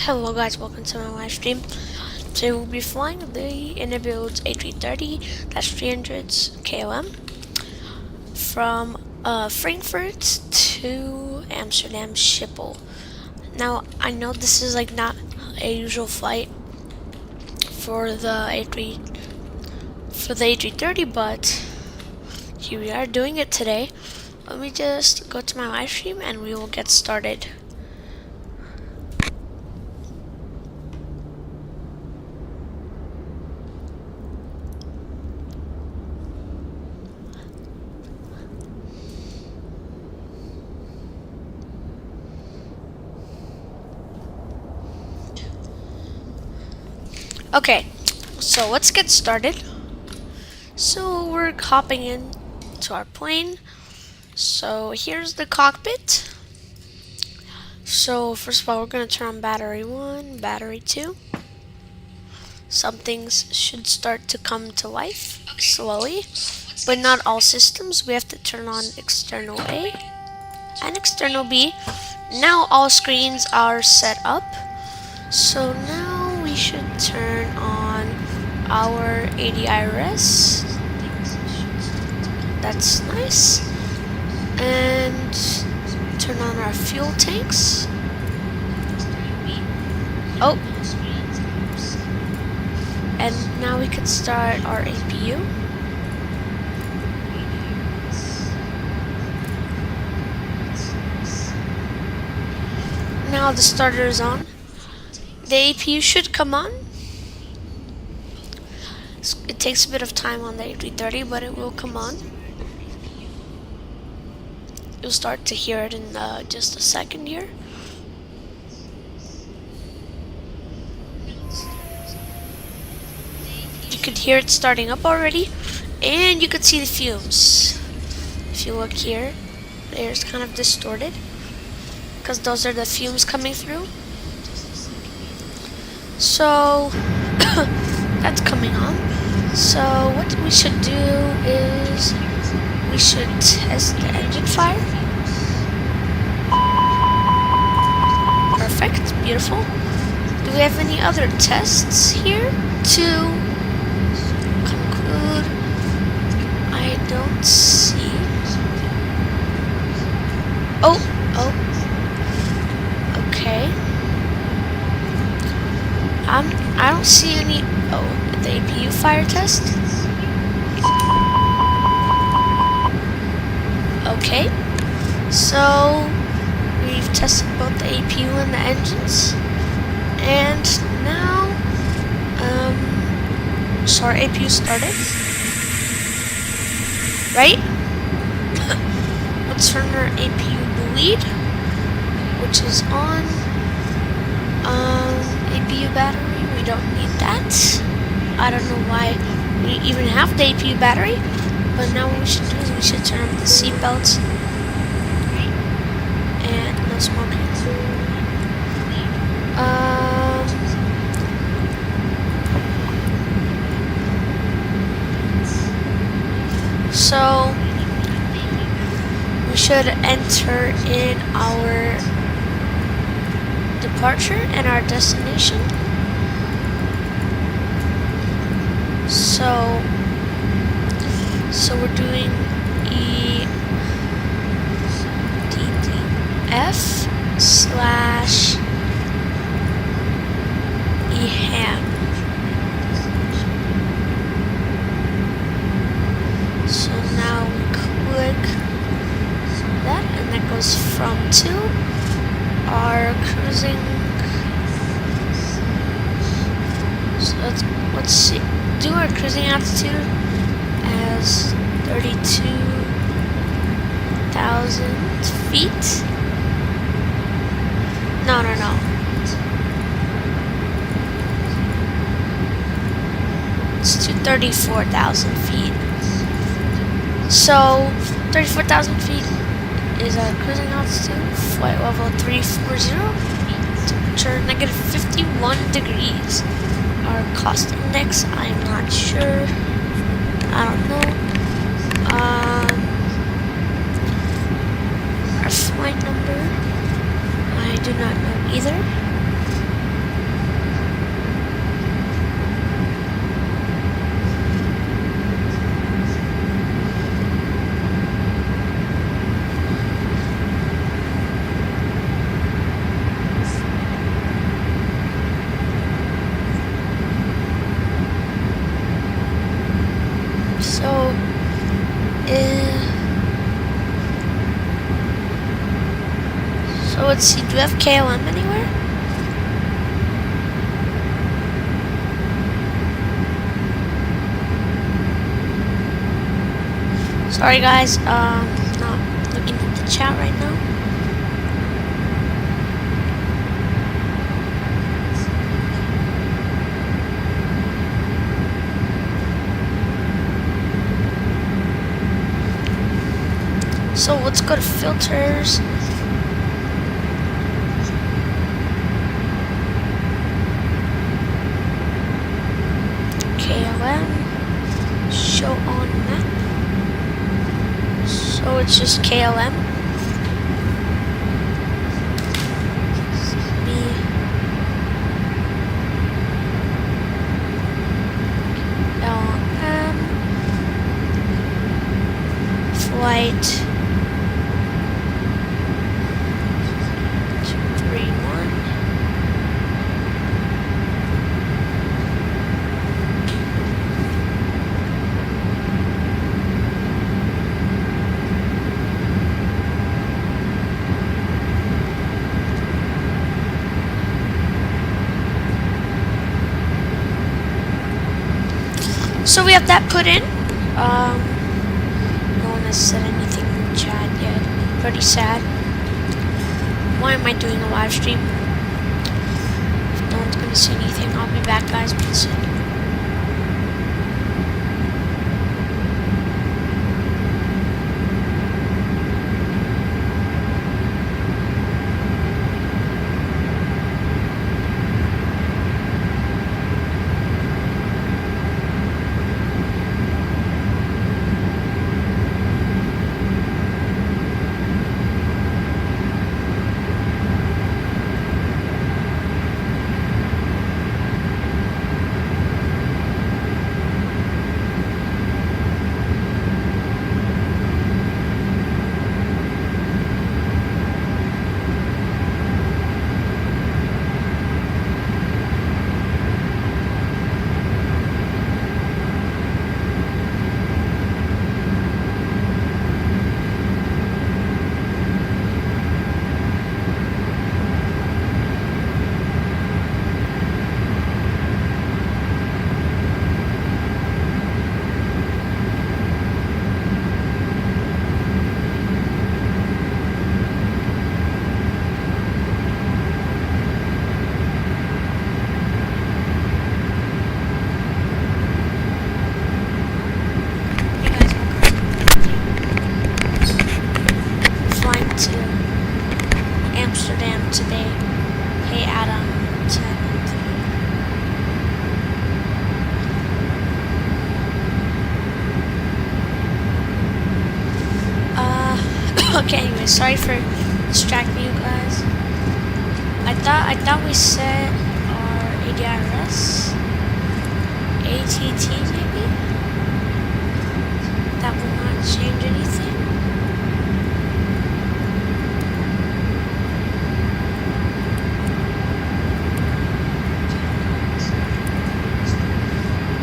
Hello guys, welcome to my live stream. Today we'll be flying the Eddf A330-300 KOM from Frankfurt to Amsterdam Schiphol. Now I know this is like not a usual flight for the A330, but here we are doing it today. Let me just go to my live stream and we will get started. Okay, so let's get started. So we're hopping in to our plane. So here's the cockpit. So first of all, we're going to turn on battery 1, battery 2. Some things should start to come to life slowly, but not all systems. We have to turn on external A and external B. Now all screens are set up. So now we should turn on our ADIRS. That's nice. And turn on our fuel tanks. Oh. And now we can start our APU. Now the starter is on. The APU should come on. It takes a bit of time on the A330, but it will come on. You'll start to hear it in just a second here. You could hear it starting up already, and you could see the fumes. If you look here, the air is kind of distorted because those are the fumes coming through. So that's coming on. So what we should do is we should test the engine fire. Perfect, beautiful. Do we have any other tests here to conclude? I don't see. Oh, okay. I don't see any. Oh, the APU fire test. Okay, so we've tested both the APU and the engines, and now, so our APU started, right? Let's turn our APU bleed, which is on. APU battery, we don't need that. I don't know why we even have the APU battery, but now what we should do is we should turn on the seat belts and no smoking. So we should enter in our departure and our destination. So we're doing Eddf/Eham. So now we click that, and that goes from to our cruising. So let's see. Do our cruising altitude as 32,000 feet. No. It's to 34,000 feet. So 34,000 feet is our cruising altitude. Flight level 340. Temperature -51 degrees. Our cost index, I'm not sure. I don't know. Our flight number, I do not know either. let's see. Do we have KLM anywhere? Sorry guys, not looking at the chat right now. So let's go to filters. KLM, show on map. So it's just KLM. LM flight 231. So we have that put in. No one has said anything in the chat yet. Pretty sad. Why am I doing a live stream? If no one's gonna say anything, I'll be back, guys. Peace. Today. Hey Adam. Okay, anyway, sorry for distracting you guys. I thought we set our ADRS ATT maybe? That will not change anything.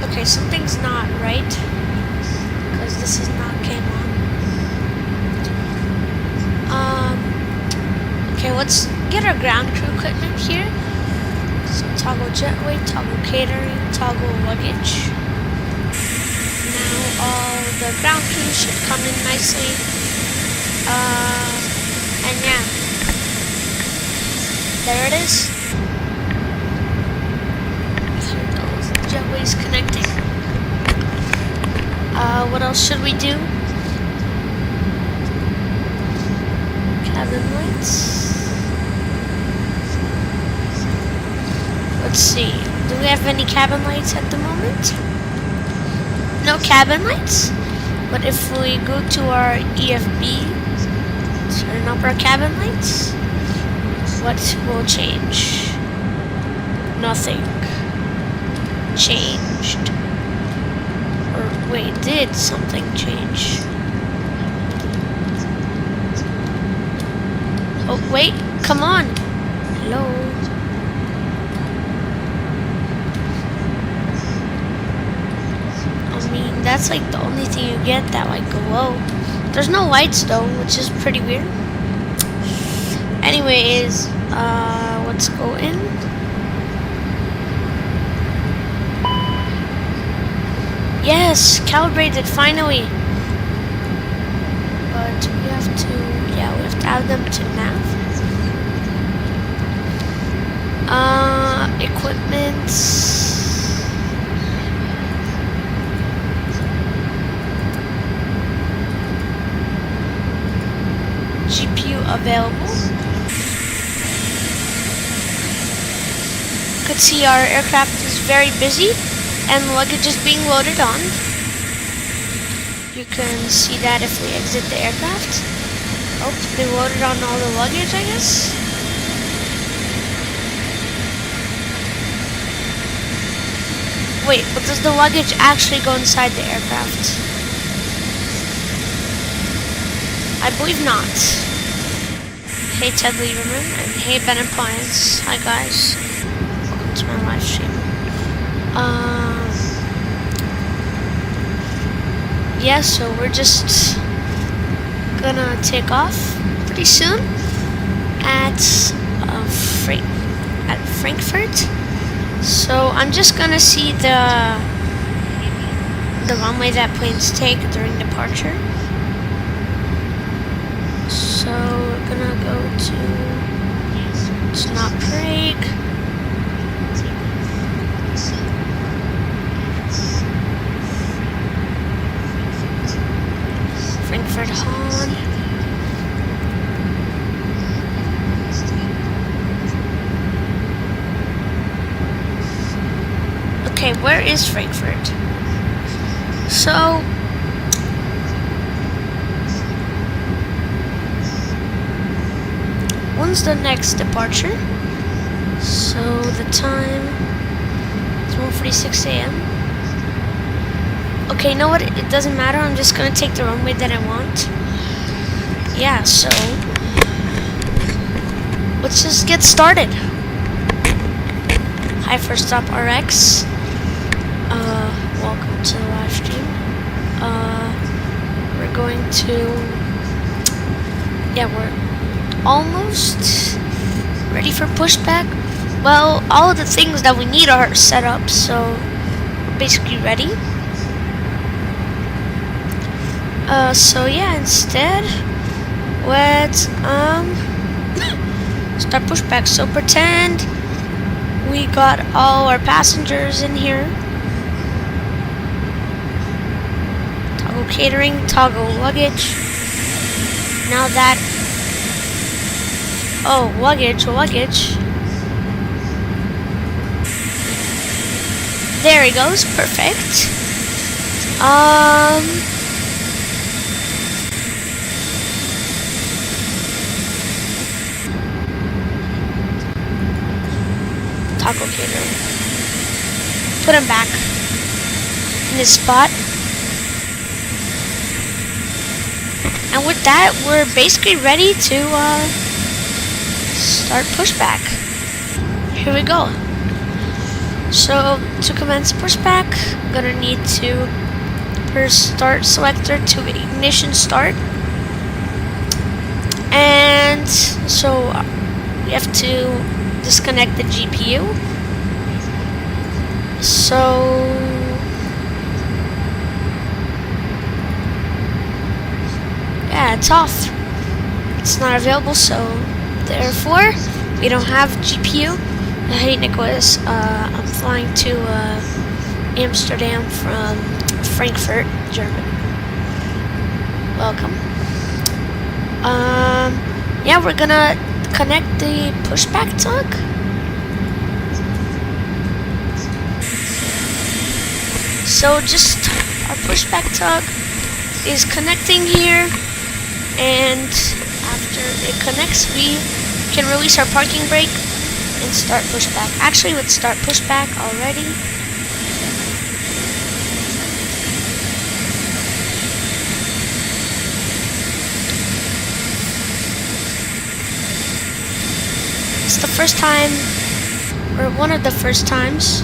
Okay, something's not right, because this is not came on. Okay, let's get our ground crew equipment here. So toggle jetway, toggle catering, toggle luggage. Now all the ground crew should come in nicely. And yeah, there it is. Jetway's connecting. What else should we do? Cabin lights. Let's see. Do we have any cabin lights at the moment? No cabin lights? But if we go to our EFB, turn up our cabin lights, what will change? Nothing changed. Or wait, did something change? Oh wait, come on. Hello. I mean, that's like the only thing you get that like glow. There's no lights though, which is pretty weird. Anyways, let's go in. Yes, calibrated finally. But we have to, yeah, we have to add them to nav. Equipment. GPU available. You could see our aircraft is very busy and luggage is being loaded on. You can see that if we exit the aircraft. Oh, they loaded on all the luggage, I guess. Wait, but does the luggage actually go inside the aircraft? I believe not. Hey Ted Lieberman and hey Ben Appliance. Hi guys. Welcome to my live stream. Yeah, so we're just gonna take off pretty soon at Frankfurt. So I'm just gonna see the runway that planes take during departure. So we're gonna go to, it's not Prague. Frankfurt Hahn. Okay, where is Frankfurt? So when's the next departure? So the time is 1:46 a.m. Okay, you know what? It doesn't matter. I'm just gonna take the runway that I want. Yeah, so let's just get started. Hi, First Stop RX. Welcome to the live stream. We're going to, yeah, we're almost ready for pushback. Well, all of the things that we need are set up, so we're basically ready. So yeah, instead, let's start pushback. So pretend we got all our passengers in here. Toggle catering, toggle luggage. Now that, oh, luggage. There he goes, perfect. Taco catering. Put him back in his spot. And with that, we're basically ready to start pushback. Here we go. So to commence pushback, I'm gonna need to press start selector to ignition start. And so we have to disconnect the GPU. So yeah, it's off. It's not available, so therefore we don't have GPU. Hey Nicholas, I'm flying to Amsterdam from Frankfurt, Germany. Welcome. Yeah, we're gonna connect the pushback tug. So just our pushback tug is connecting here, and after it connects, we can release our parking brake and start pushback. Actually, let's start pushback already. It's the first time, or one of the first times,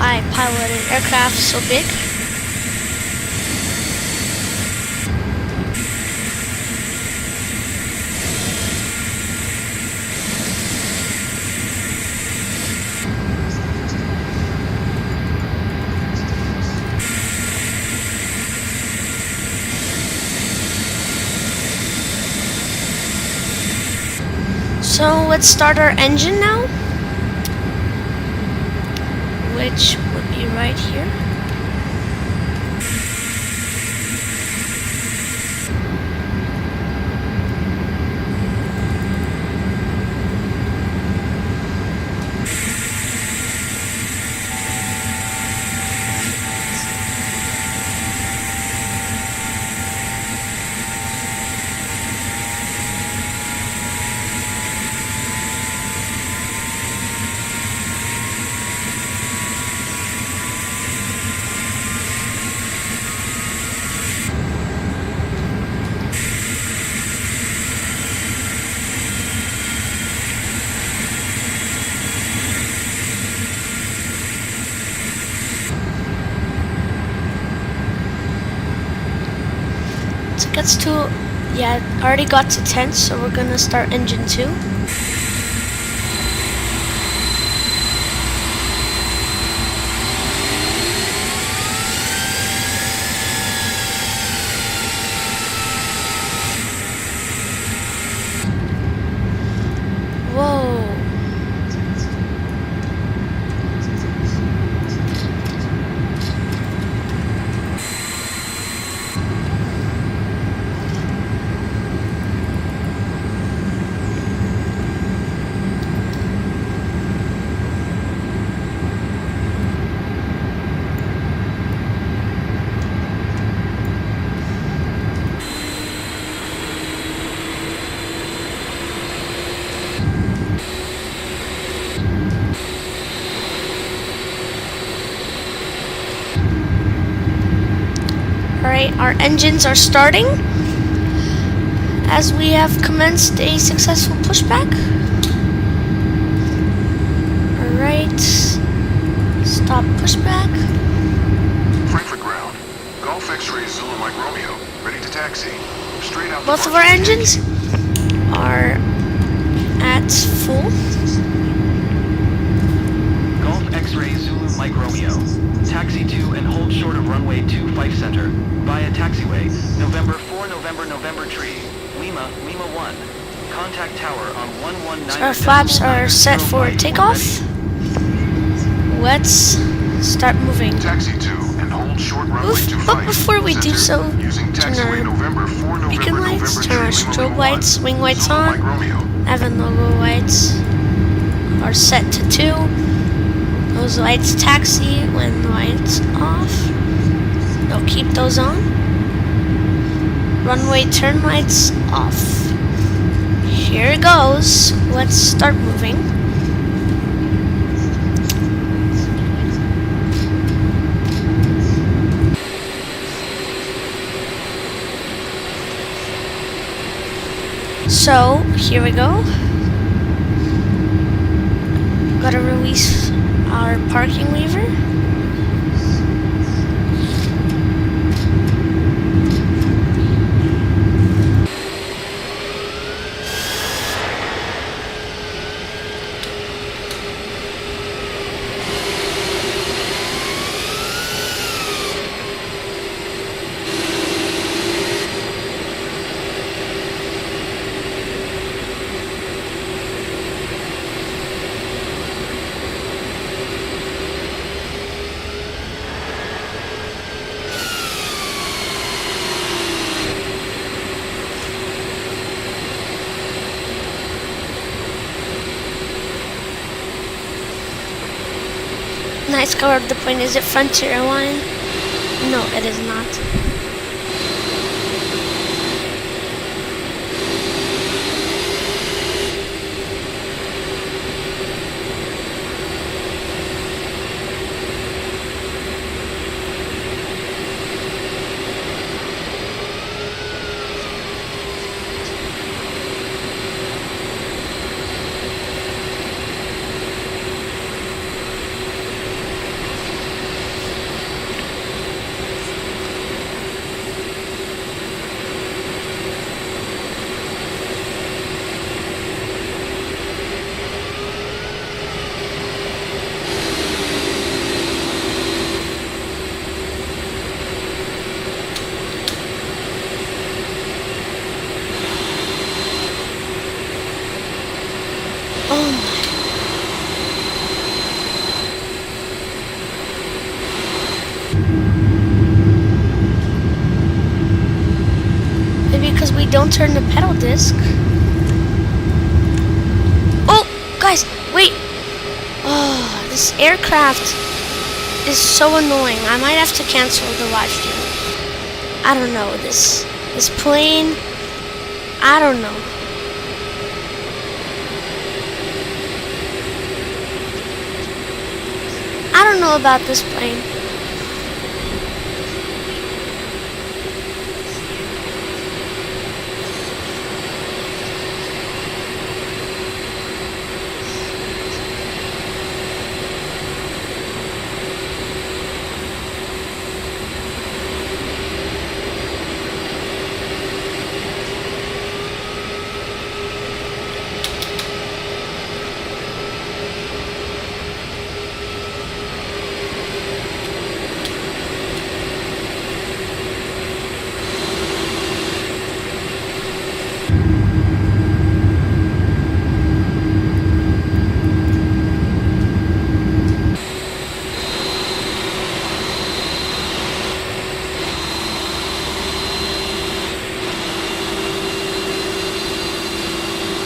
I piloted an aircraft so big. So let's start our engine now, which would be right here. So it gets to, yeah, it already got to 10, so we're gonna start engine 2. Whoa. Alright, our engines are starting as we have commenced a successful pushback. Alright, stop pushback. Frankfurt ground. Golf X-ray Zulu Mike Romeo. Ready to taxi. Straight out. Both of our engines are at full. Golf X-ray Zulu Mike Romeo. Taxi to and hold short of runway 2 Fife Center. Via taxiway, November 4 November Tree. Lima 1. Contact tower on 119. So our flaps are set for takeoff. Let's start moving. Taxi to and hold short runway 2 But before we do so, turn our November 4 beacon lights, turn our strobe lights, wing lights Zulu Mike on. Romeo. Evan logo lights are set to 2. Those lights taxi when the lights off. They'll keep those on. Runway turn lights off. Here it goes. Let's start moving. So, here we go. Gotta release our parking lever. Nice color of the plane. Is it Frontier Airline? No, it is not. Oh my. Maybe because we don't turn the pedal disc. Oh, guys, wait. Oh, this aircraft is so annoying. I might have to cancel the live stream. I don't know, this plane, I don't know. I don't know about this plane.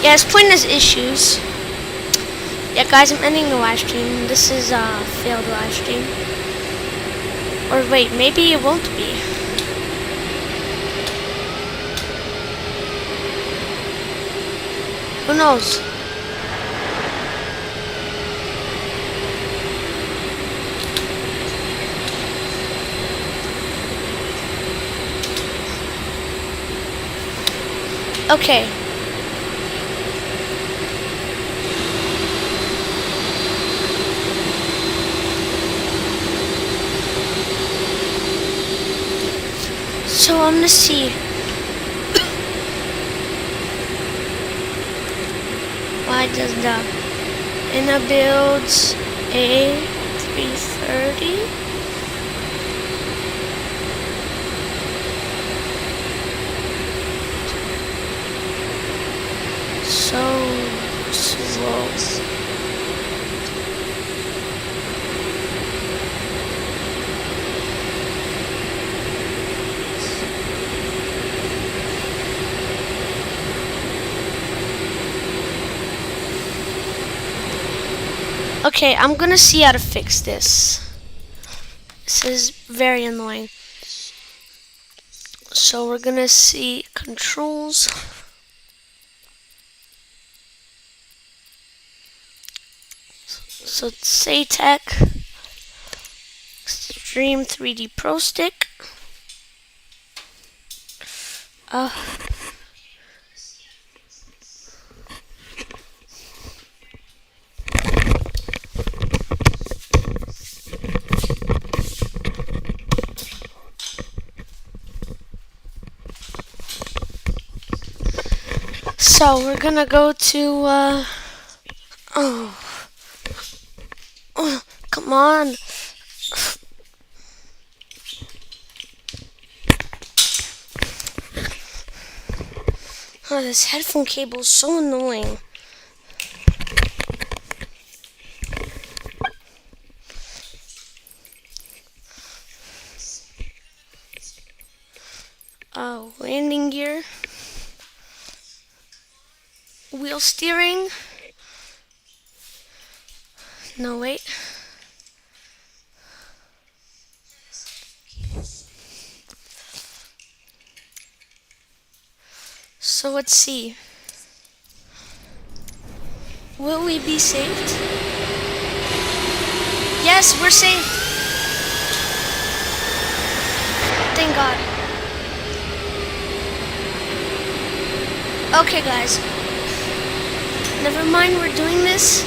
Yeah, this plane has issues. Yeah, guys, I'm ending the live stream. This is a failed live stream. Or wait, maybe it won't be. Who knows? Okay. So I'm gonna see. Why does the inner builds A330? So slow. Okay, I'm gonna see how to fix this. This is very annoying. So we're gonna see controls. So say tech, Extreme 3D Pro Stick. So we're gonna go to oh, come on. Oh, this headphone cable is so annoying. Oh, landing gear. Wheel steering. No, wait. So let's see. Will we be saved? Yes, we're saved. Thank God. Okay, guys. Never mind, we're doing this.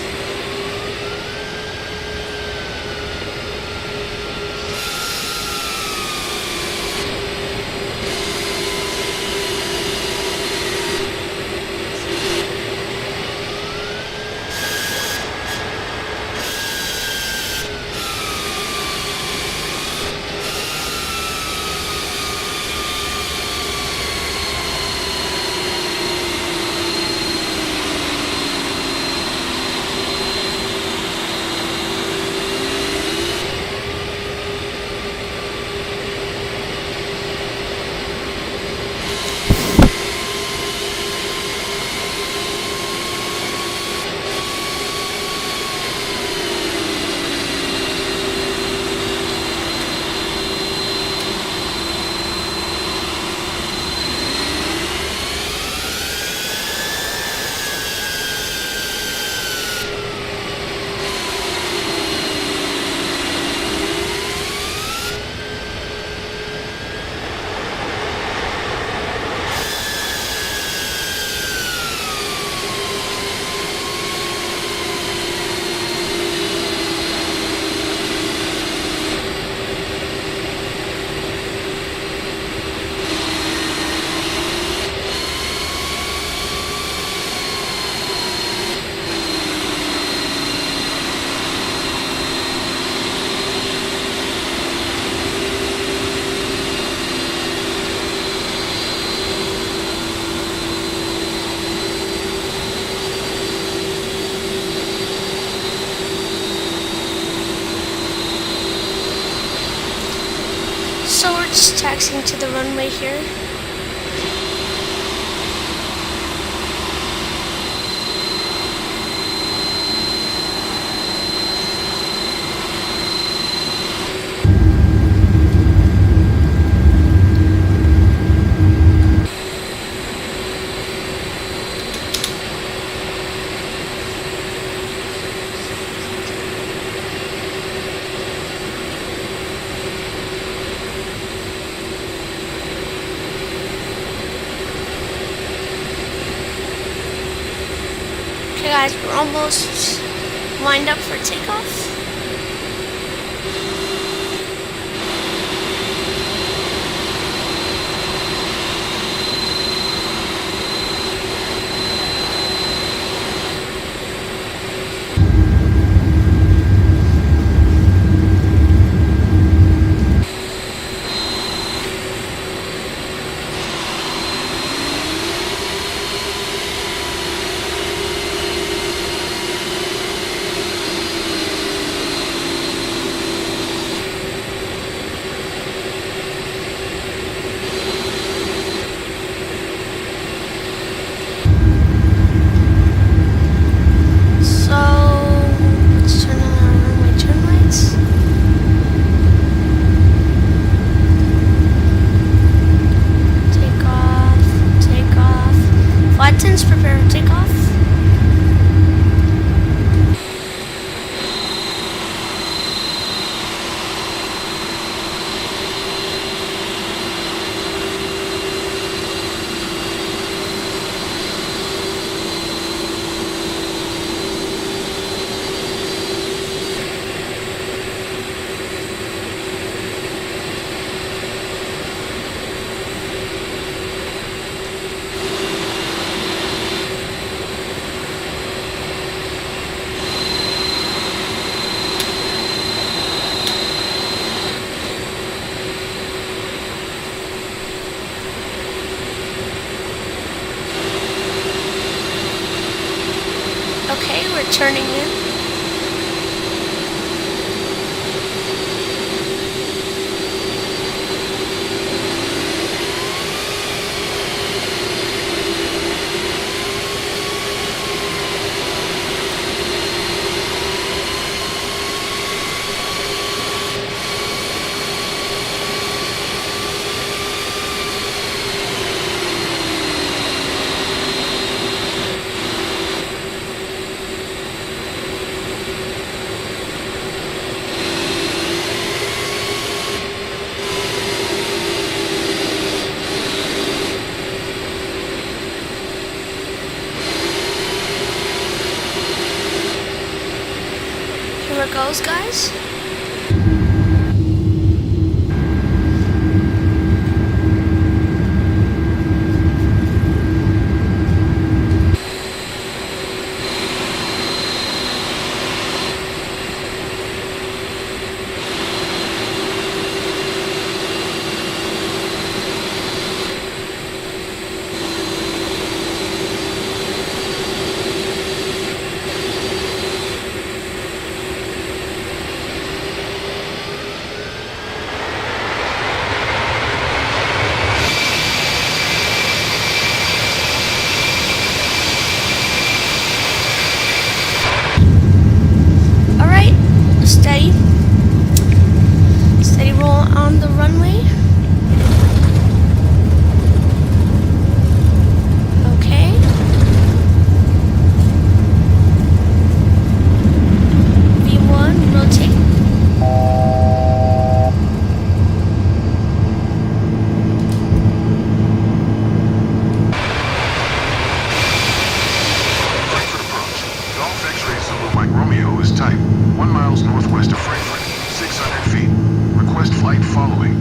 just taxiing to the runway here. Okay guys, we're almost lined up for takeoff. Prepare to take off. Okay, we're turning in. Here it goes, guys. Steady roll on the runway. Okay. V1, rotate. Golf X-ray Zulu Mike Romeo is type 1 miles northwest of Frankfurt, 600 feet. Request flight following.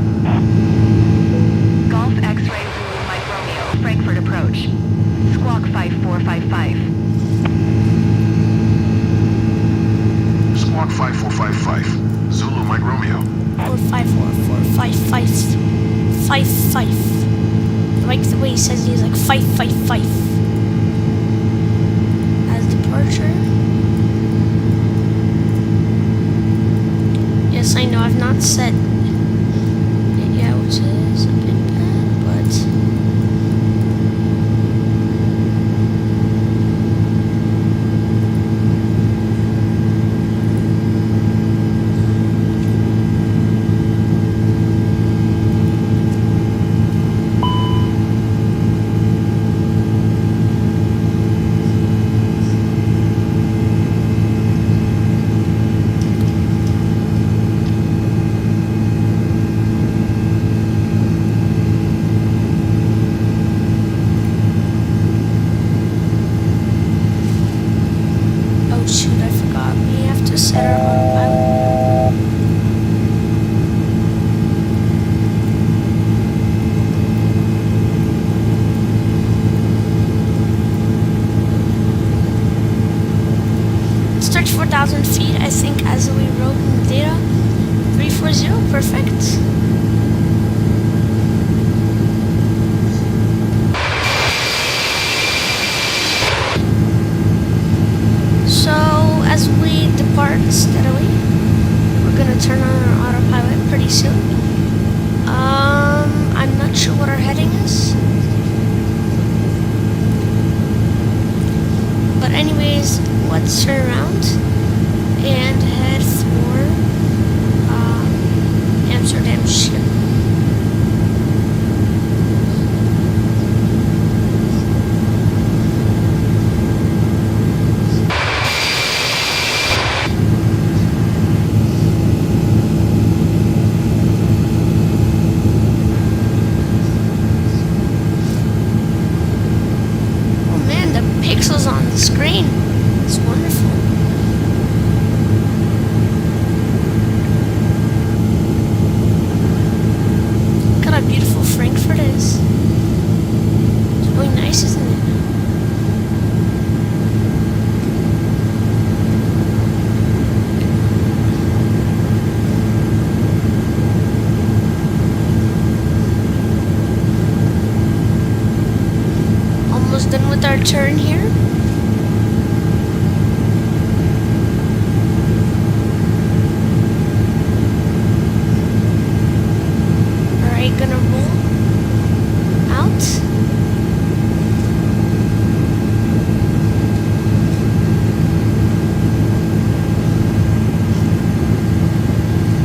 Golf X-ray Zulu Mike Romeo, Frankfurt approach. Squawk 5455. Squawk 5455. Zulu Mike Romeo. 4544555. I like the way he says he's like 555. As departure. Yes, I know I've not set it yet, which is to set our autopilot. It's 34,000 feet, I think, as we wrote in the data. 340, perfect. So, as we depart steadily, we're gonna turn on our autopilot pretty soon. I'm not sure what our heading is. But anyways, let's turn around and head for Amsterdam ship. Pixels on the screen. It's wonderful. Look at how beautiful Frankfurt is. It's really nice, isn't it? Almost done with our turn here. Alright, gonna roll out.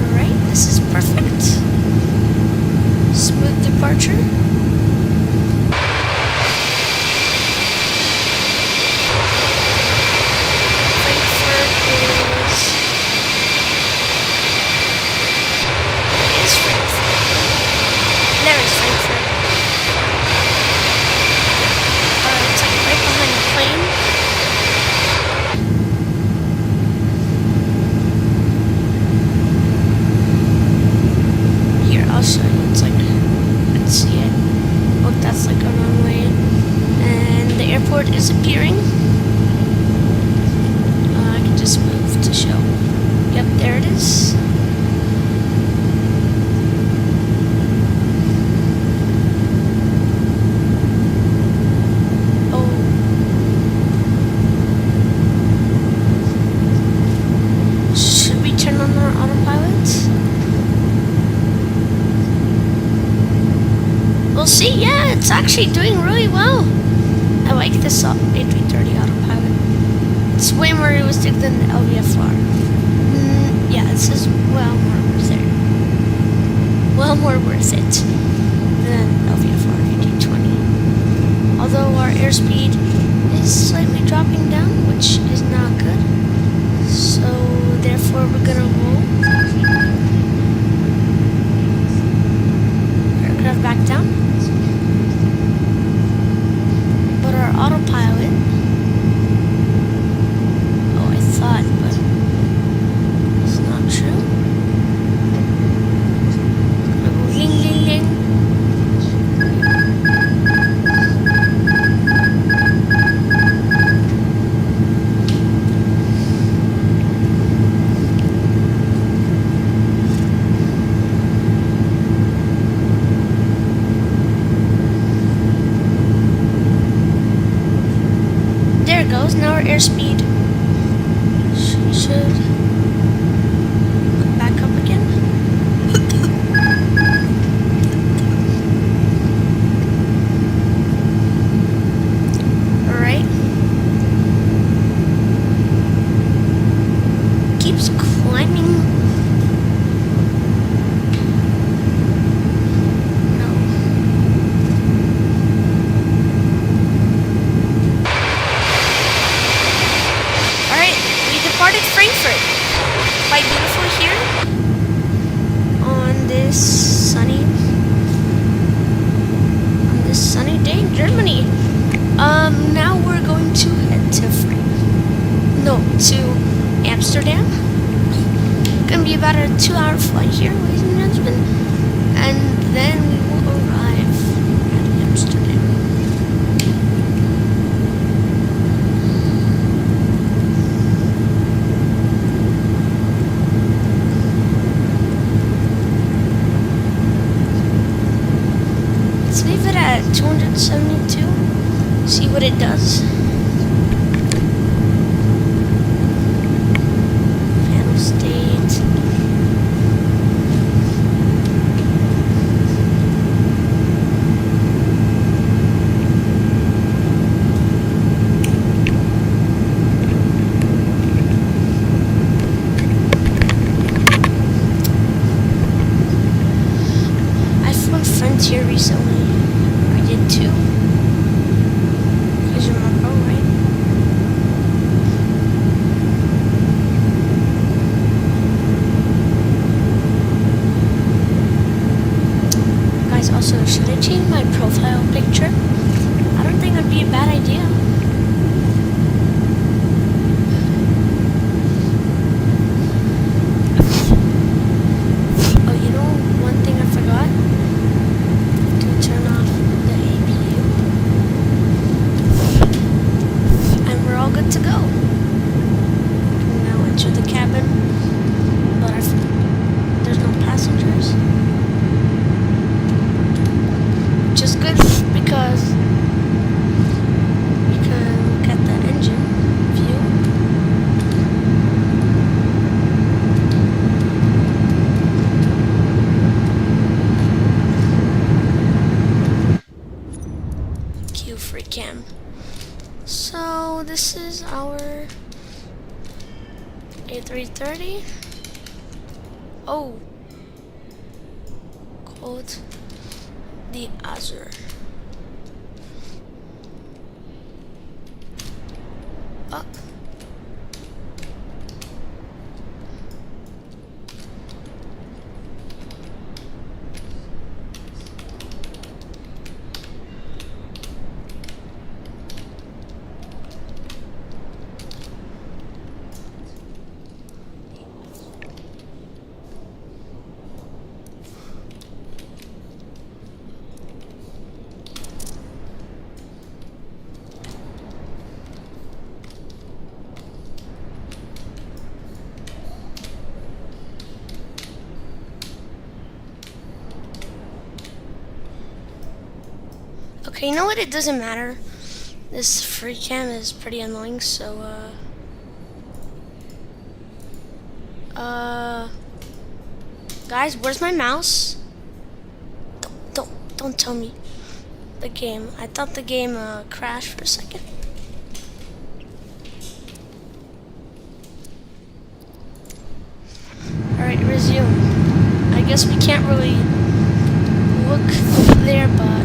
Alright, this is perfect. Smooth departure. I'll show you. It's like, let's see it. Oh, that's like a runway. And the airport is appearing. I can just move to show. Yep, there it is. Oh. Should we turn on our autopilot? We'll see. Yeah, it's actually doing really well. I like this A330 autopilot. It's way more realistic than the LVFR. Yeah, this is well more worth it. Well more worth it than LVFR AD20. Although our airspeed is slightly dropping down, which is not good. So therefore we're gonna roll. Aircraft back down. Our autopilot. Oh, I thought, but it's not true. Ling, ling, ling. Goes now our airspeed should back up again. Alright, keeps climbing. Frankfurt. Quite beautiful here on this sunny day in Germany. Now we're going to head to Amsterdam. Gonna be about a 2-hour flight here, ladies and gentlemen, and then we will arrive at Amsterdam. Let's leave it at 272. See what it does. Panel state. I flew Frontier recently. I did too. You remember, right? Guys, also, should I change my profile picture? I don't think it'd be a bad idea. Oh, you know, one thing I forgot? To turn off the APU. And we're all good to go. Now enter the cabin. But there's no passengers. Which is good because we can look at the engine view. Cue free cam. So this is our A330. Oh, called the Azure. Up. Okay, you know what? It doesn't matter. This free cam is pretty annoying, so, guys, where's my mouse? Don't tell me. The game. I thought the game, crashed for a second. Alright, resume. I guess we can't really look there, but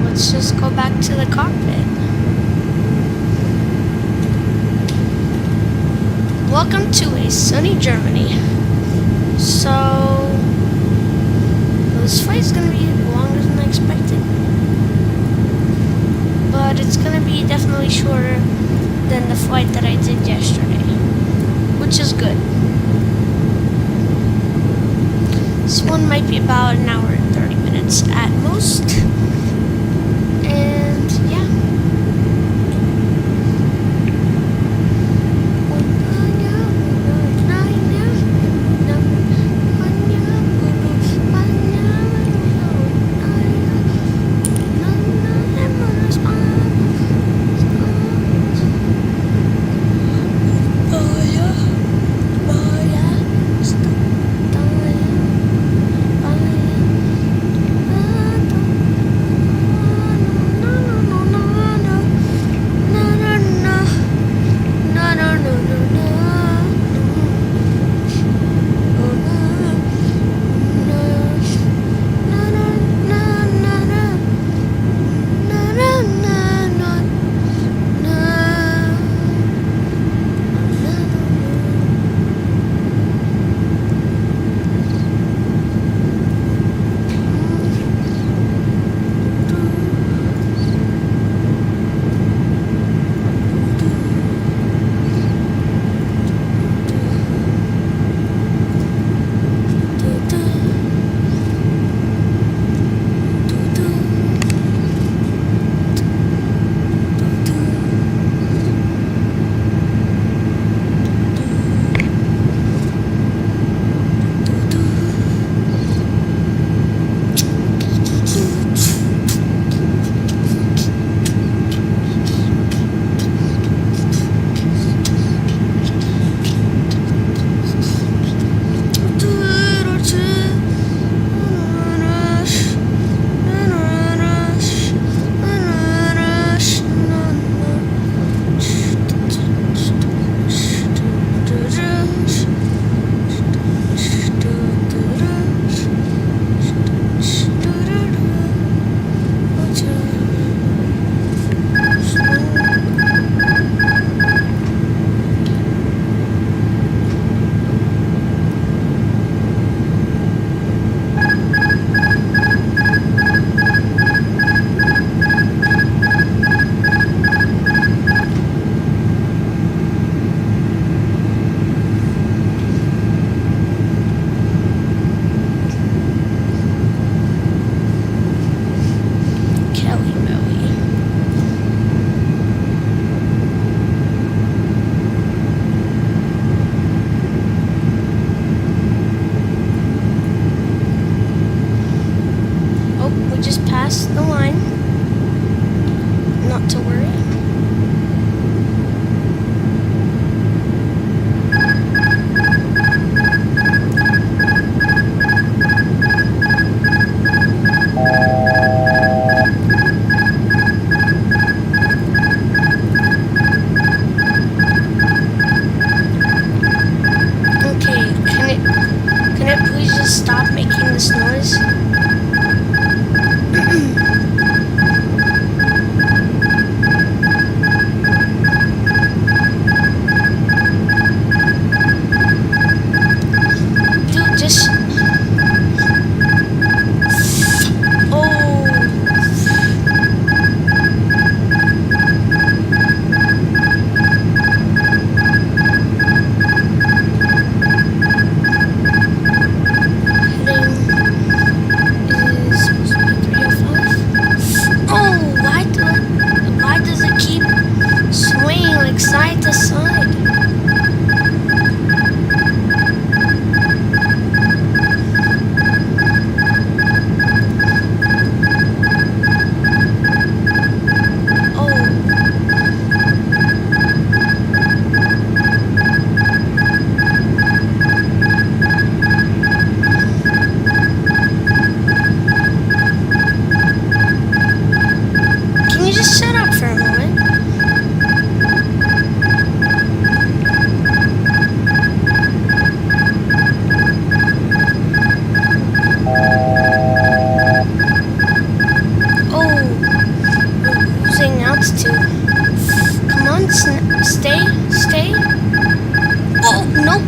let's just go back to the cockpit. Welcome to a sunny Germany. So, this flight is going to be longer than I expected. But it's going to be definitely shorter than the flight that I did yesterday, which is good. This one might be about an hour and 30 minutes at most. And yeah.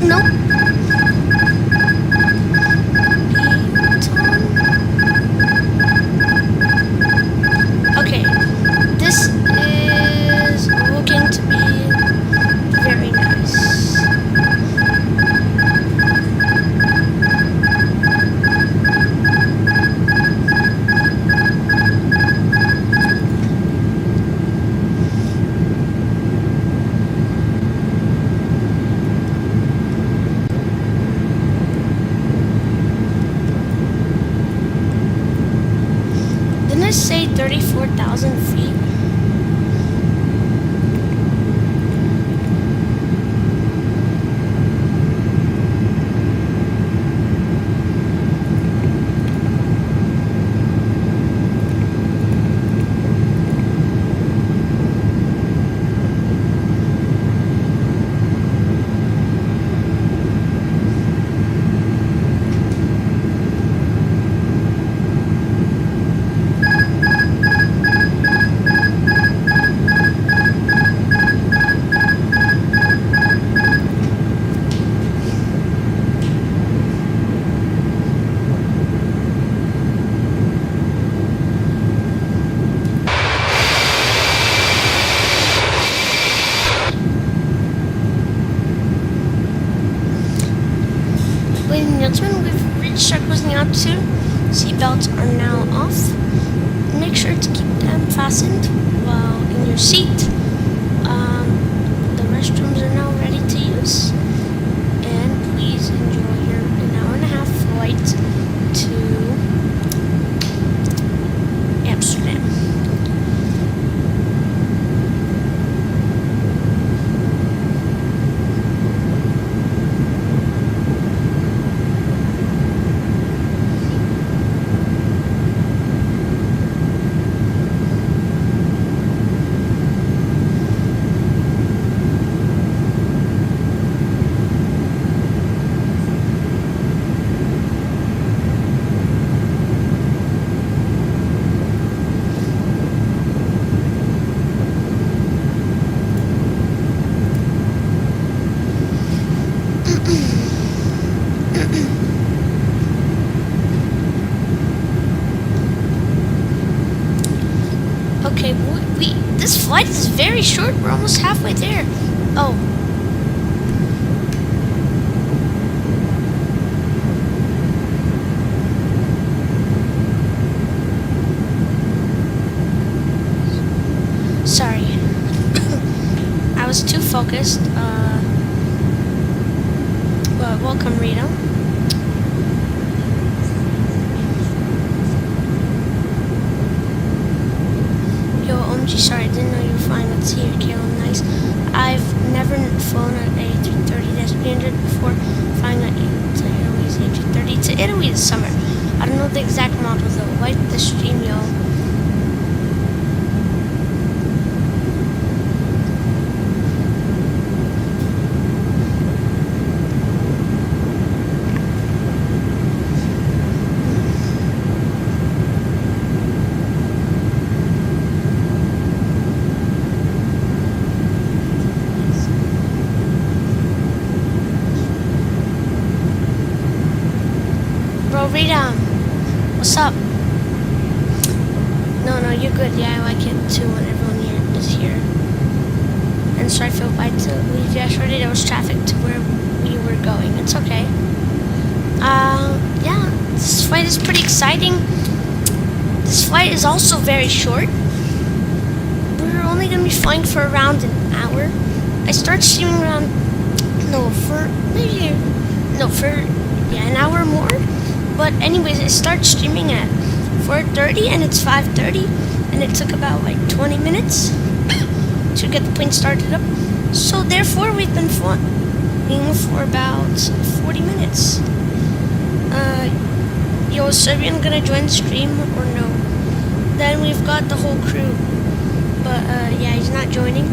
Nope. Okay, this is looking to be very nice. Didn't I say 34,000 feet? Ladies and gentlemen, we've reached our cruising altitude. Seatbelts are now off. Make sure to keep them fastened while in your seat. The restrooms are now ready to use. And please enjoy your an hour and a half flight to Amsterdam. Okay, this flight is very short. We're almost halfway there. Oh. Sorry. I was too focused. Well, welcome, Rita. OMG, sorry, I didn't know you were flying with here, Caleb. Nice. I've never flown an A330-300 before. Flying an A330 to Italy this summer. I don't know the exact model though. Like the stream, y'all. Rita, what's up? No, you're good. Yeah, I like it too when everyone here is here. And so I feel bad to leave yesterday. There was traffic to where we were going. It's okay. Yeah, this flight is pretty exciting. This flight is also very short. We're only going to be flying for around an hour. I start streaming around, an hour more. But anyways, I start streaming at 4:30 and it's 5:30, and it took about like 20 minutes to get the plane started up. So therefore, we've been flying for about 40 minutes. Yo, is Serbian gonna join the stream or no? Then we've got the whole crew, but yeah, he's not joining.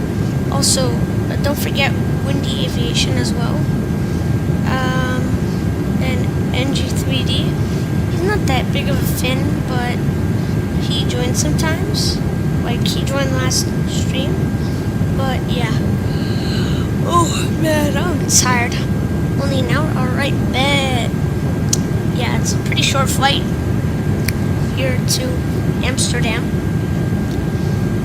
Also, don't forget Windy Aviation as well. And NG3D. He's not that big of a fan, but he joins sometimes. Like, he joined last stream. But, yeah. Oh, man, I'm tired. Only an hour? Alright, bet. Yeah, it's a pretty short flight here to Amsterdam.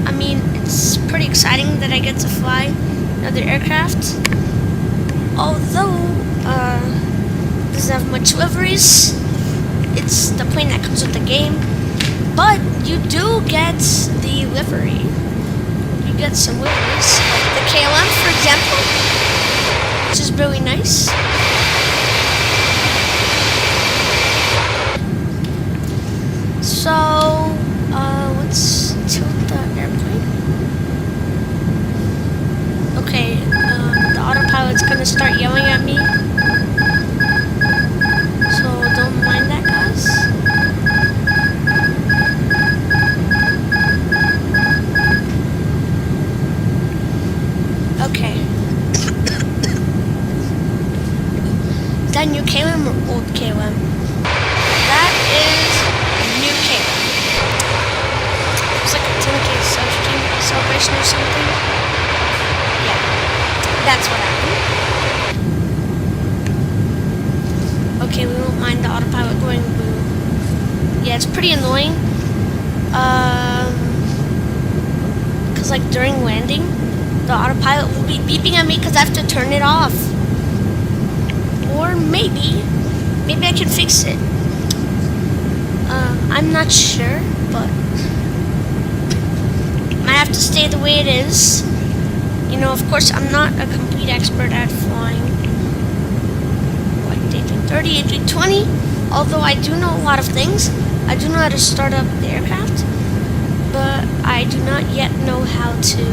I mean, it's pretty exciting that I get to fly another aircraft. Although, doesn't have much liveries. It's the plane that comes with the game. But you do get the livery. You get some liveries. Like the KLM, for example, which is really nice. So, let's tilt the airplane. Okay, the autopilot's gonna start yelling at me. So don't mind that, guys. Okay. Is that new KLM or old KLM? That is new KLM. It's like a 10K celebration or something. Yeah, that's what happened. Okay, we won't mind the autopilot going boo. Yeah, it's pretty annoying. Cause like during landing, the autopilot will be beeping at me because I have to turn it off. Or maybe I can fix it. I'm not sure, but might have to stay the way it is. You know, of course, I'm not a complete expert at flying like the A330, A320. Although I do know a lot of things. I do know how to start up the aircraft, but I do not yet know how to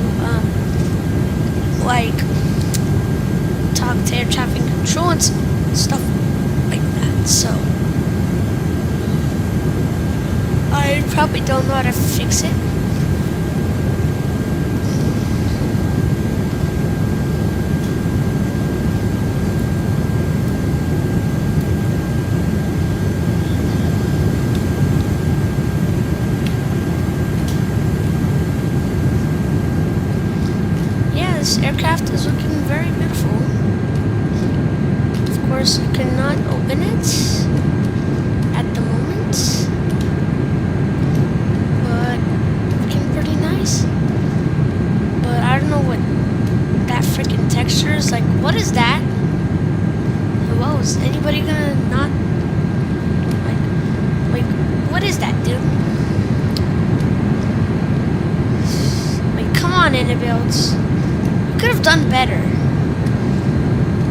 like talk to air traffic control and stuff like that. So I probably don't know how to fix it. This aircraft is looking very beautiful. Of course, you cannot open it at the moment, but looking pretty nice. But I don't know what that freaking texture is like. What is that? Hello, is anybody gonna not like what is that, dude? Like, come on, Annabelles. Could have done better.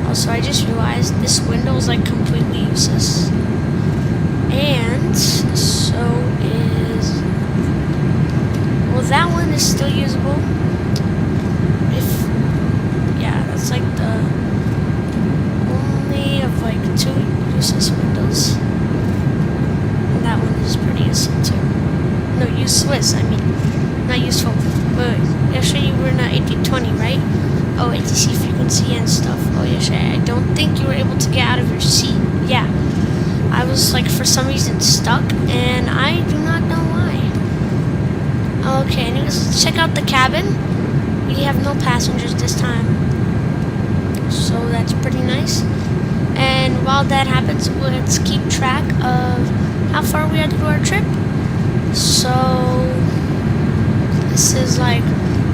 Also, I just realized this window is like completely useless, and so is, well, that one is still usable. Yeah, that's like the only of like 2 useless windows, and that one is pretty useful too. No, useless, I mean, not useful. Wait, yesterday you were in an A320, right? Oh, ATC frequency and stuff. Oh, yesterday I don't think you were able to get out of your seat. Yeah, I was like for some reason stuck, and I do not know why. Okay, anyways, let's check out the cabin. We have no passengers this time, so that's pretty nice. And while that happens, let's keep track of how far we had to do our trip. So this is like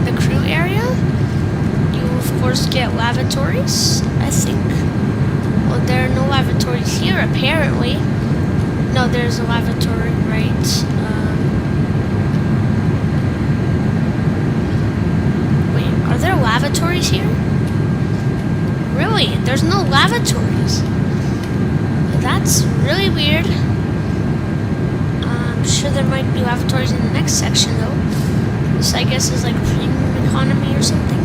the crew area. You of course get lavatories, I think. Well, there are no lavatories here apparently. No, there's a lavatory, right? Wait, are there lavatories here? Really? There's no lavatories. That's really weird. I'm sure there might be lavatories in the next section though. This, I guess, is like premium economy or something.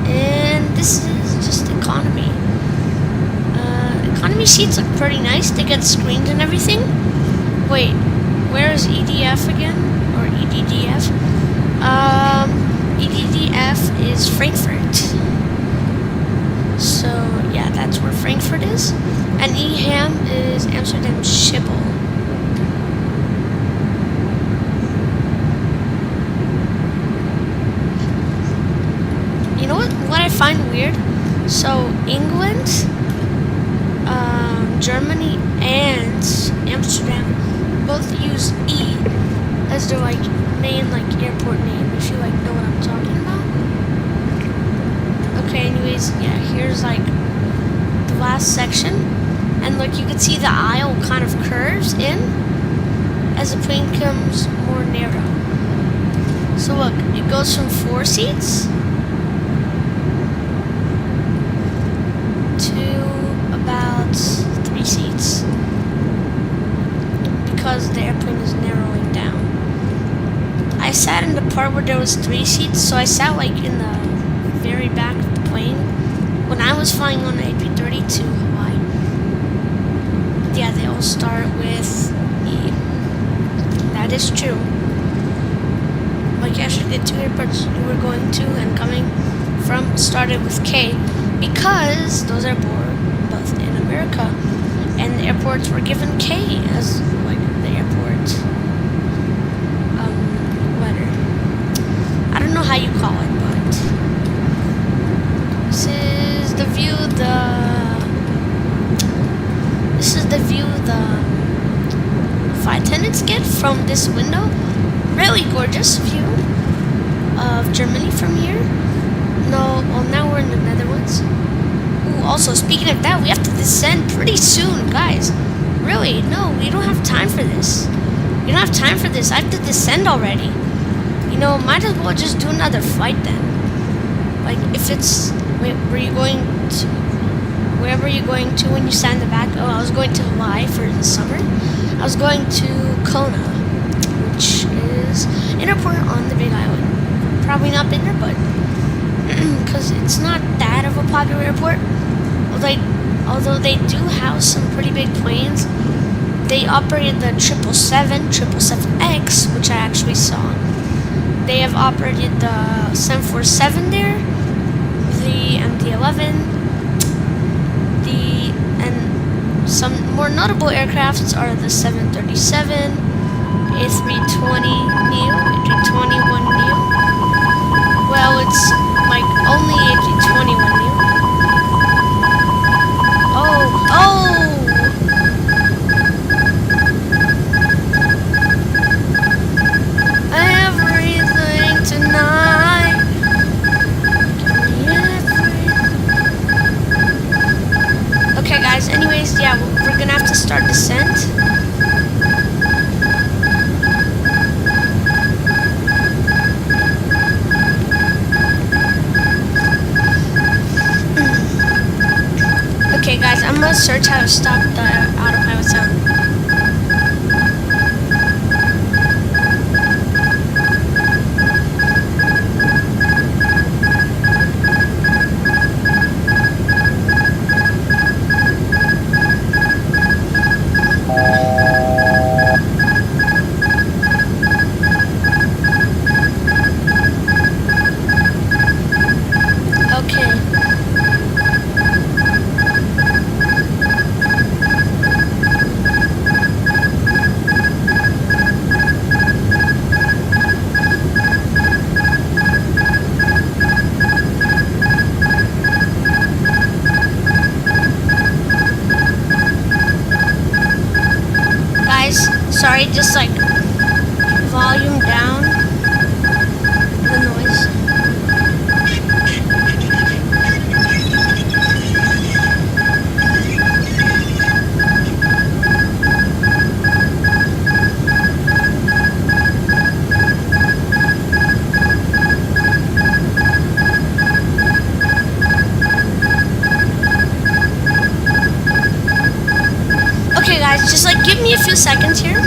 And this is just economy. Economy seats look pretty nice. They get screens and everything. Wait, where is EDF again? Or EDDF? EDDF is Frankfurt. So, yeah, that's where Frankfurt is. And Eham is Amsterdam Schiphol. You know what I find weird? So England Germany and Amsterdam both use E as their like main like airport name, if you like know what I'm talking about. Okay, anyways, yeah, here's like the last section, and look, you can see the aisle kind of curves in as the plane becomes more narrow. So look, it goes from 4 seats to about 3 seats because the airplane is narrowing down. I sat in the part where there was 3 seats, so I sat like in the very back of the plane when I was flying on the A330 to Hawaii. Yeah, they all start with E. That is true. Like yesterday, the 2 airports we were going to and coming from started with K because those are both in America, and the airports were given K as like the airport letter. I don't know how you call it, but this is the view the flight attendants get from this window. Really gorgeous view of Germany from here. No, well, now we're in the Netherlands. Ooh, also, speaking of that, we have to descend pretty soon, guys. Really, no, we don't have time for this. We don't have time for this. I have to descend already. You know, might as well just do another flight then. Like, if it's... Wait, wherever you're going to when you sat in the back? Oh, I was going to Hawaii for the summer. I was going to Kona, which is an airport on the Big Island. Probably not been there, but because it's not that of a popular airport. Although they do have some pretty big planes. They operated the 777, 777X, which I actually saw. They have operated the 747 there, the MD-11, and some more notable aircrafts are the 737, A320neo, A321neo. Well, it's like only A321neo. Oh! Everything tonight. Okay, guys, anyways, yeah, we're gonna have to start descent. Okay, guys, I'm gonna search how to stop the autopilot sound. Okay. Sorry, just like volume down the noise. Okay guys, just like give me a few seconds here.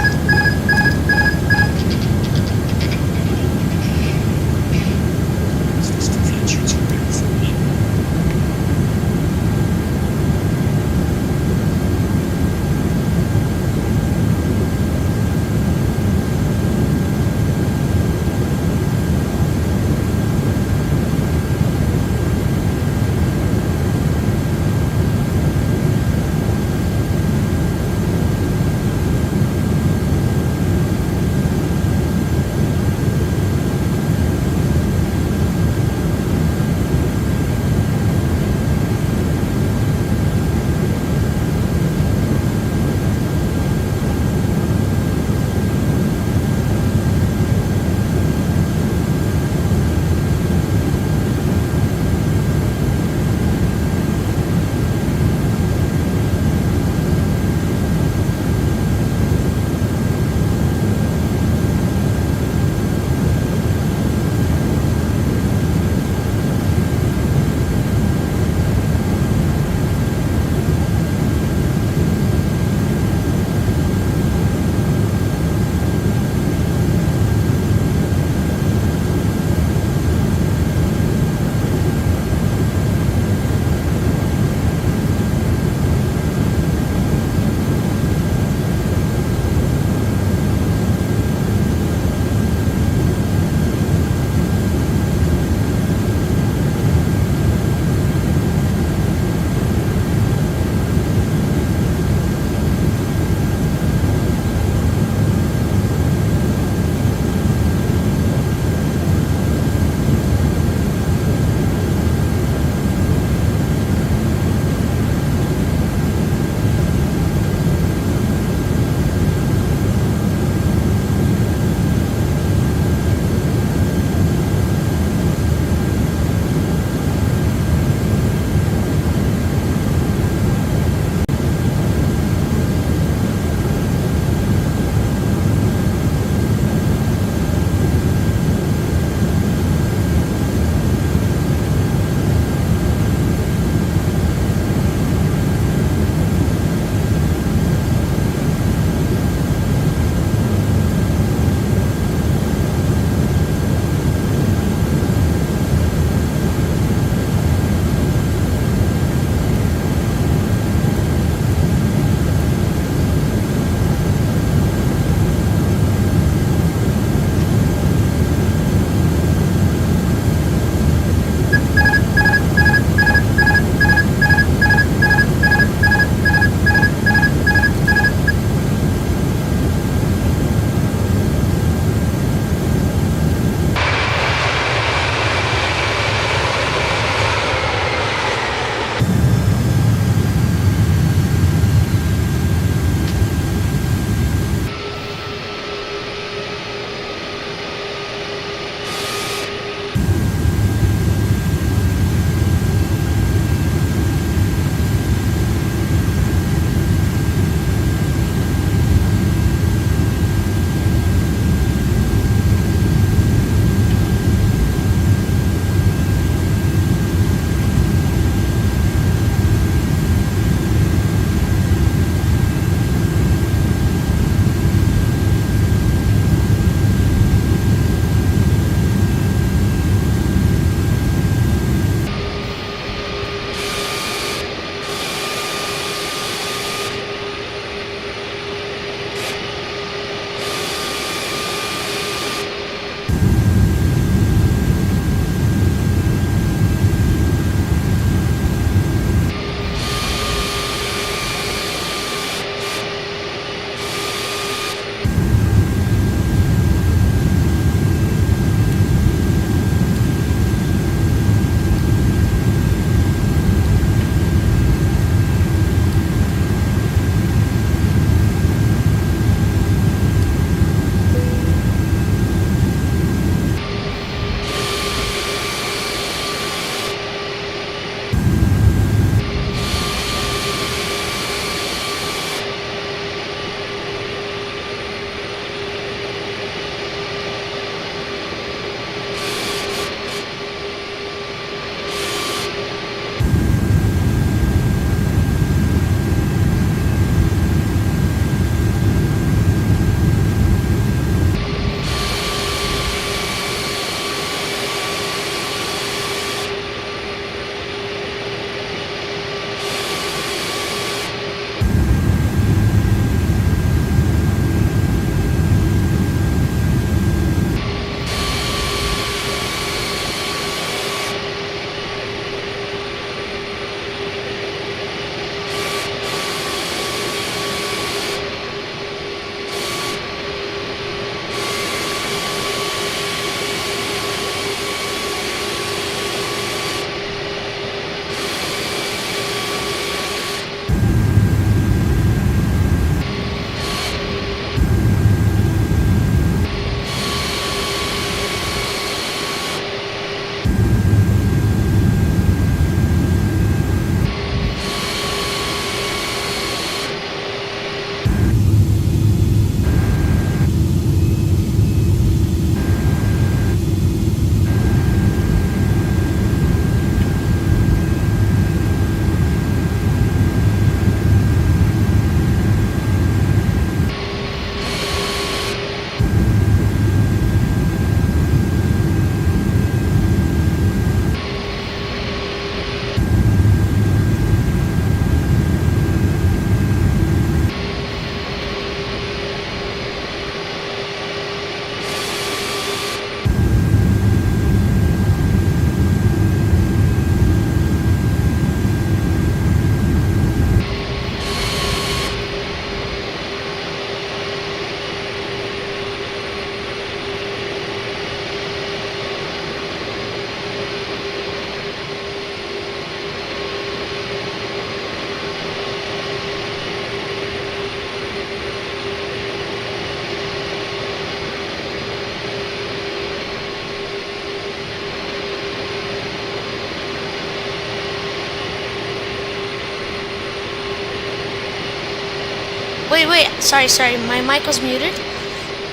wait. Sorry. My mic was muted.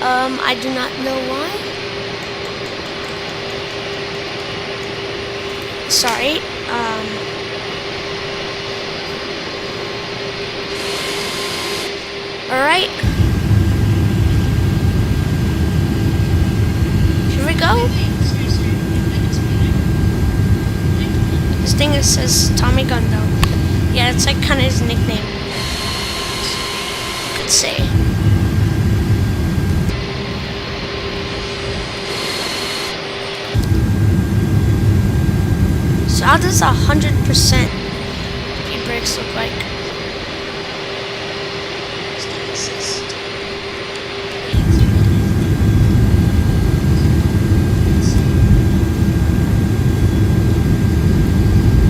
I do not know why. Sorry. Alright. Here we go. This thing that says Tommy Gun though. Yeah, it's like kind of his nickname. You could say. So how does 100% speed brakes look like?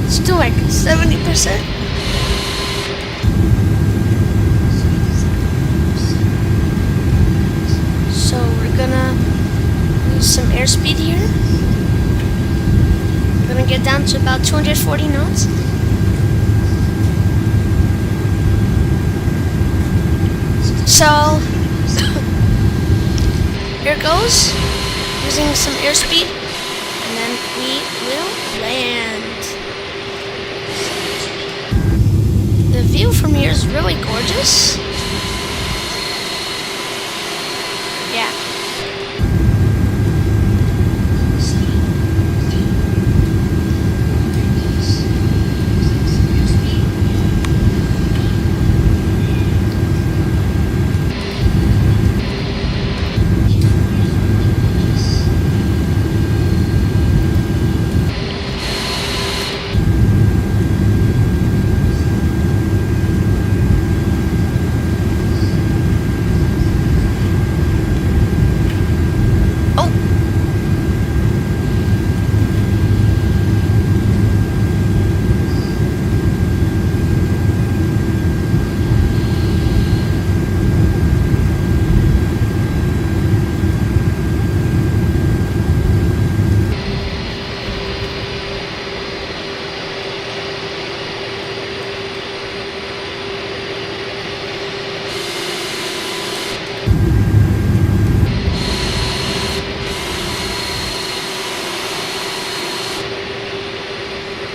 Still like 70%. So we're gonna lose some airspeed here. We're gonna get down to about 240 knots. So here goes, using some airspeed, and then we will land. The view from here is really gorgeous. Yeah.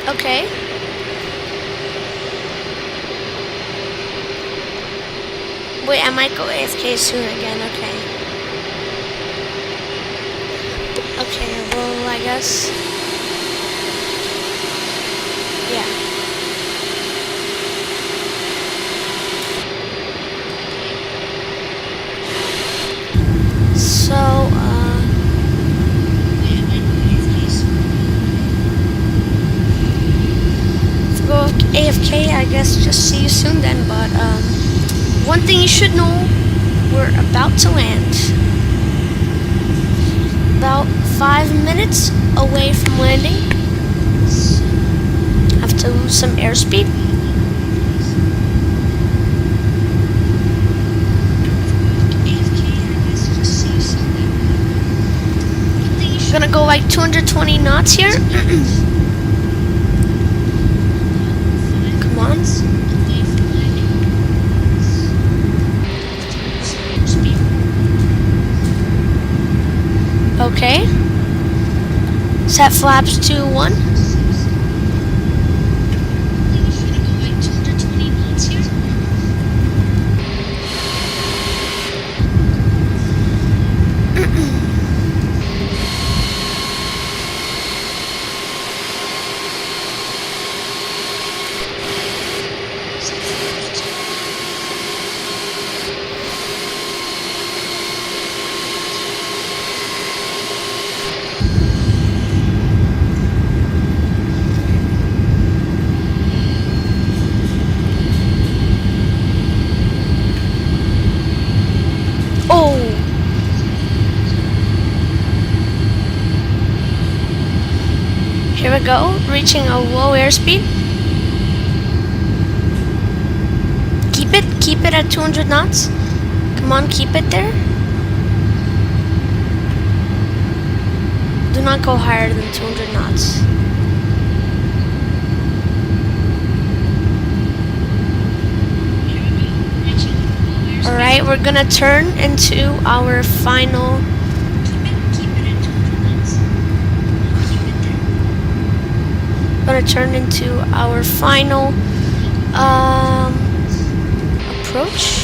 Okay. Wait, I might go AFK soon again, okay. Okay, well, I guess. Yeah. So, go AFK, I guess just see you soon then, but one thing you should know, we're about to land. About 5 minutes away from landing. Have to lose some airspeed. Gonna go like 220 knots here. Come on. Okay. Set flaps to 1. Here we go, reaching a low airspeed. Keep it at 200 knots. Come on, keep it there. Do not go higher than 200 knots. gonna turn into our final. Gonna turn into our final approach.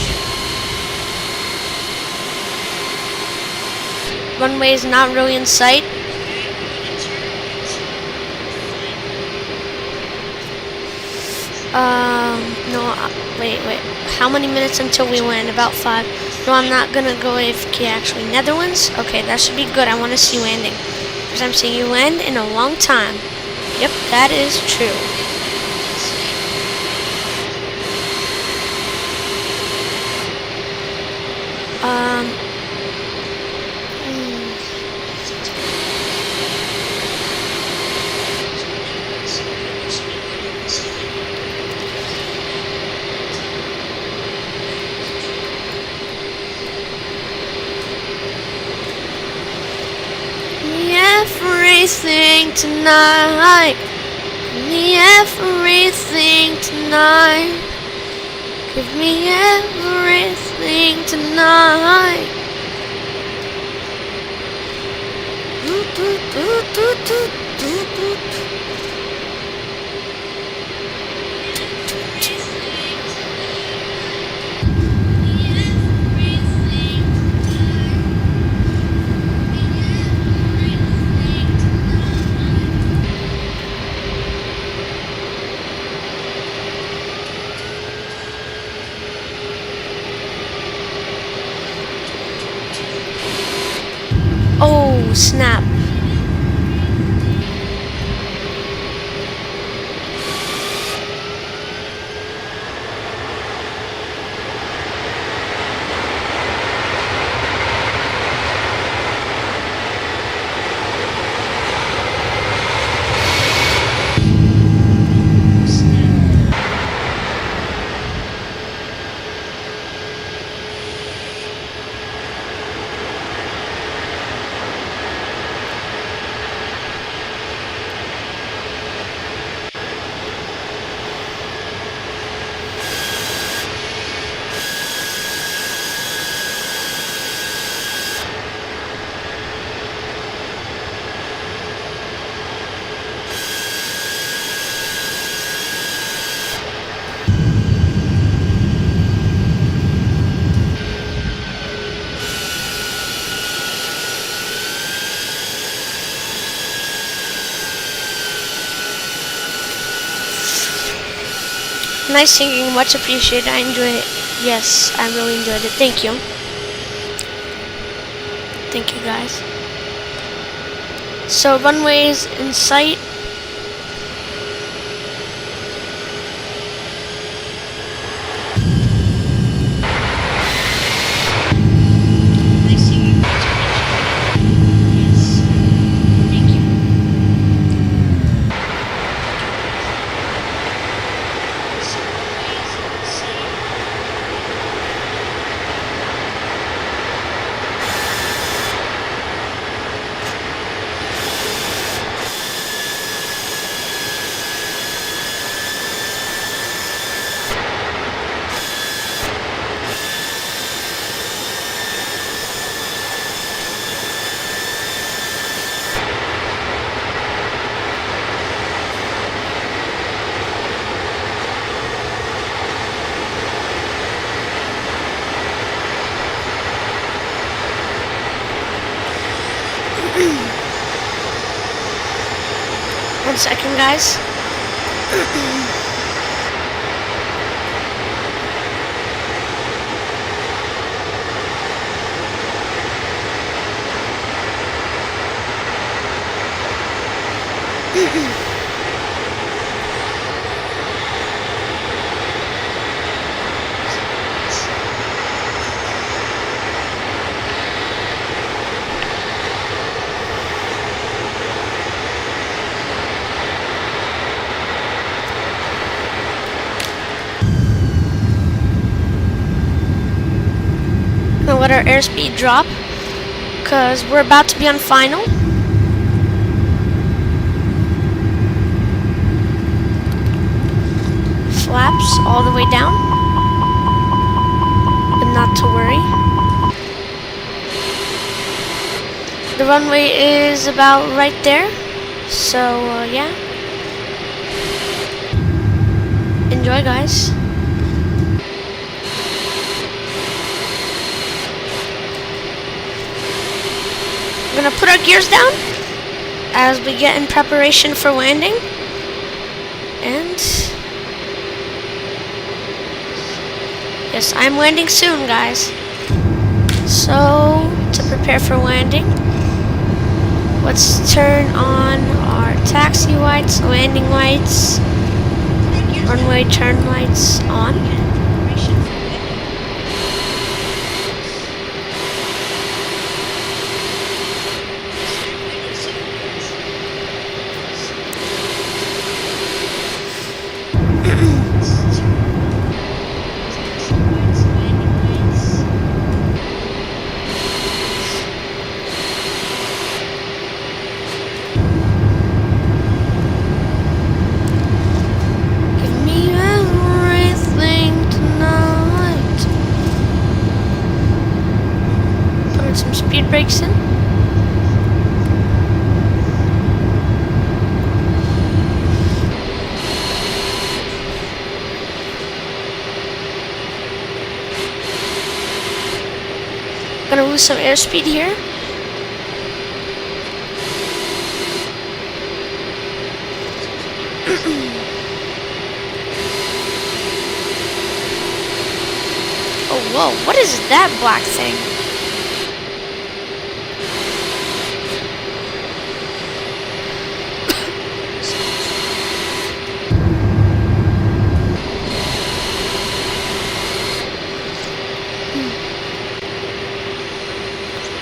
Runway is not really in sight. No, wait. How many minutes until we land? About 5. No, I'm not gonna go AFK actually. Netherlands? Okay, that should be good. I want to see you landing. Because I'm seeing you land in a long time. Yep, that is true. Everything tonight. Give me everything tonight. Give me everything tonight. Do, do, do, do, do, do, do. Oh, snap. Nice singing, much appreciated. I enjoyed it. Yes, I really enjoyed it. Thank you. Thank you, guys. So, runways in sight. One second, guys. Gonna let our airspeed drop because we're about to be on final. Flaps all the way down. The not to worry. The runway is about right there. So, yeah. Enjoy, guys. We're gonna put our gears down as we get in preparation for landing. And yes, I'm landing soon, guys. So, to prepare for landing, let's turn on our taxi lights, landing lights, runway turn lights on. Give me everything tonight. Put some speed brakes in. Gonna lose some airspeed here. Oh, whoa, what is that black thing?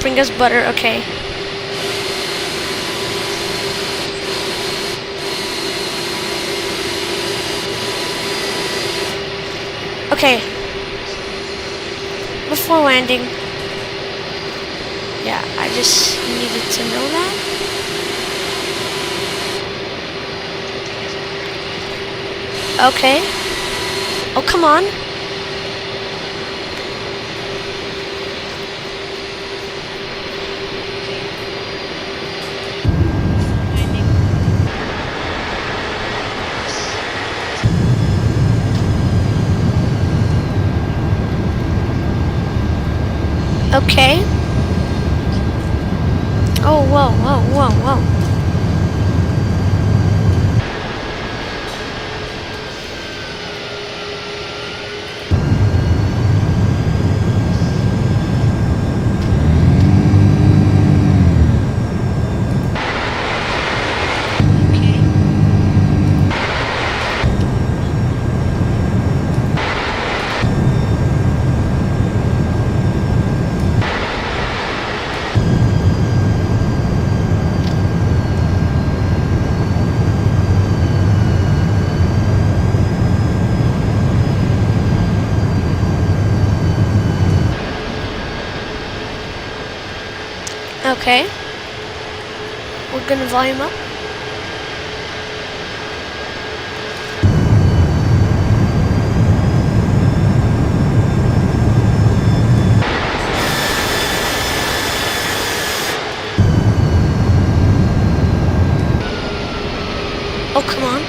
Bring us butter, okay. Okay. Before landing. Yeah, I just needed to know that. Okay. Oh, come on. Okay. Oh, whoa, whoa, whoa, whoa. Okay. We're gonna volume up. Oh, come on.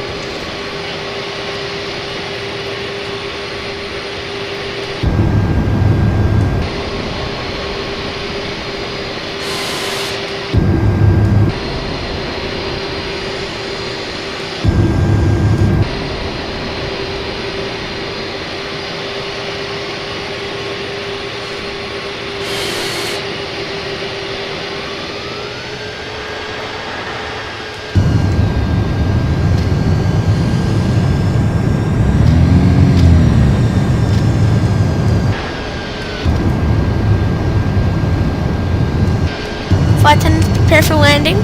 Flight attendants, prepare for landing.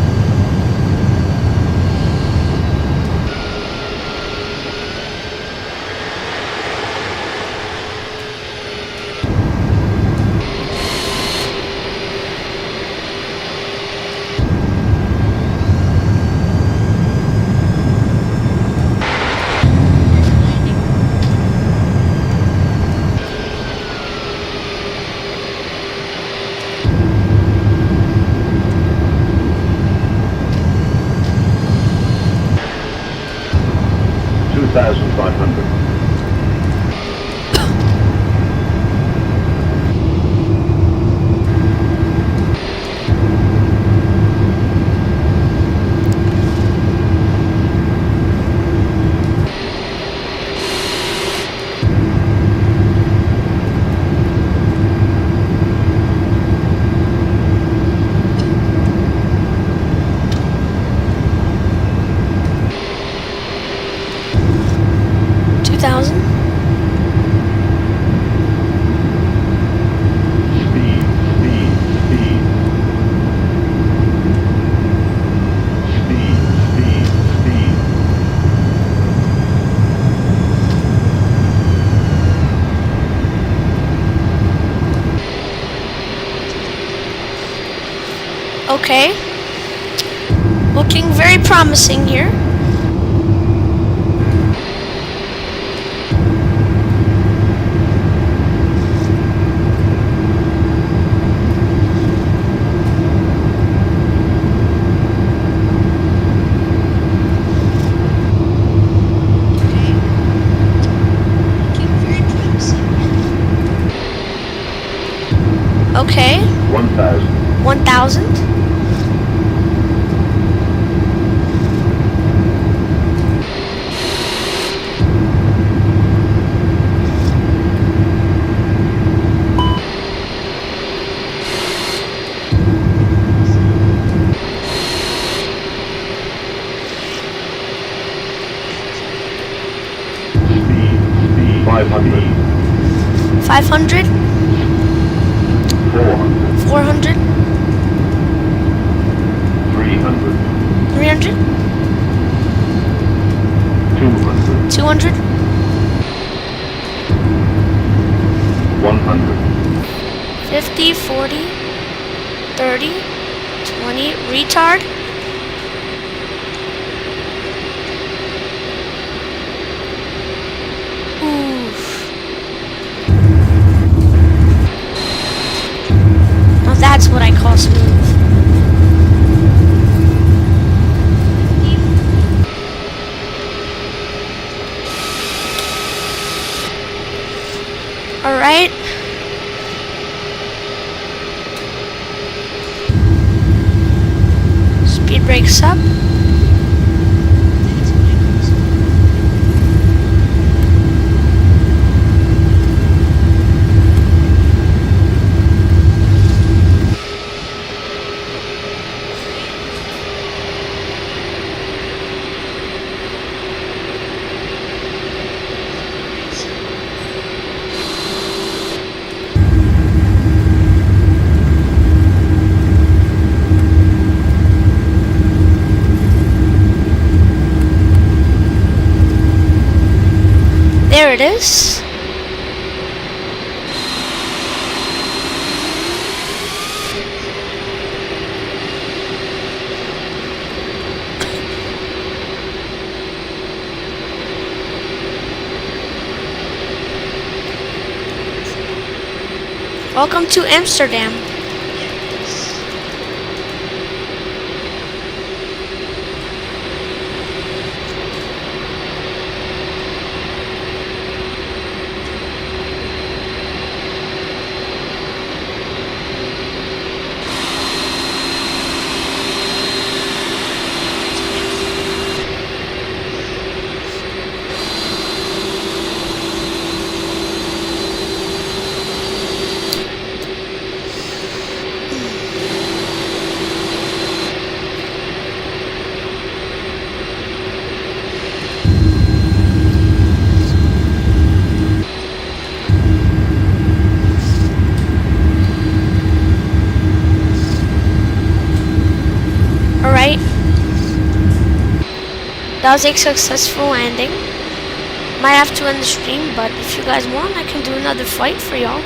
1,500. Speed, speed, speed. Speed, speed, speed. Okay. Looking very promising here. Okay. 1,000. 1,000. Speed, speed. 500. 500. 400. 400. 300. 300. 200. 200. 100. 50, 40, 30, 20. Retard. Oof. Now that's what I call smooth. Alright. Speed brakes up. There it is. Welcome to Amsterdam. Alright. That was a successful landing. Might have to end the stream, but if you guys want, I can do another fight for y'all.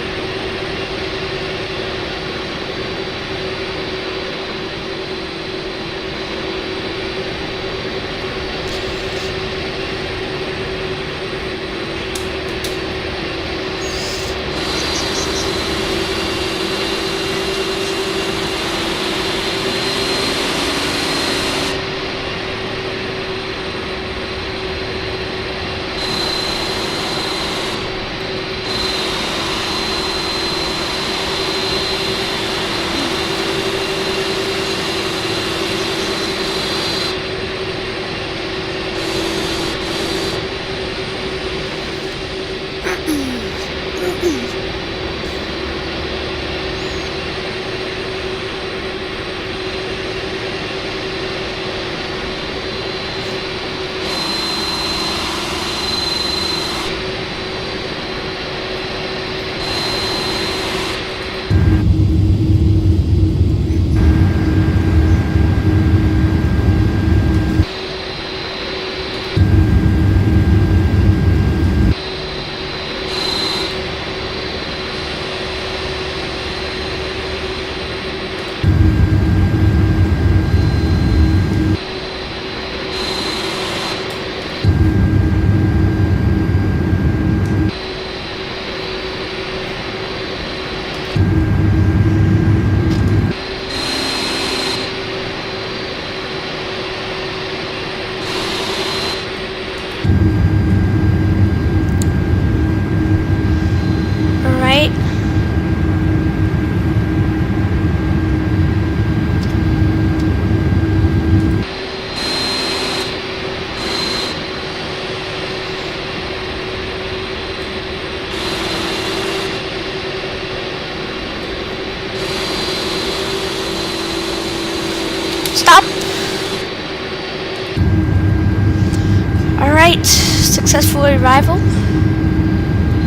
Alright, successful arrival.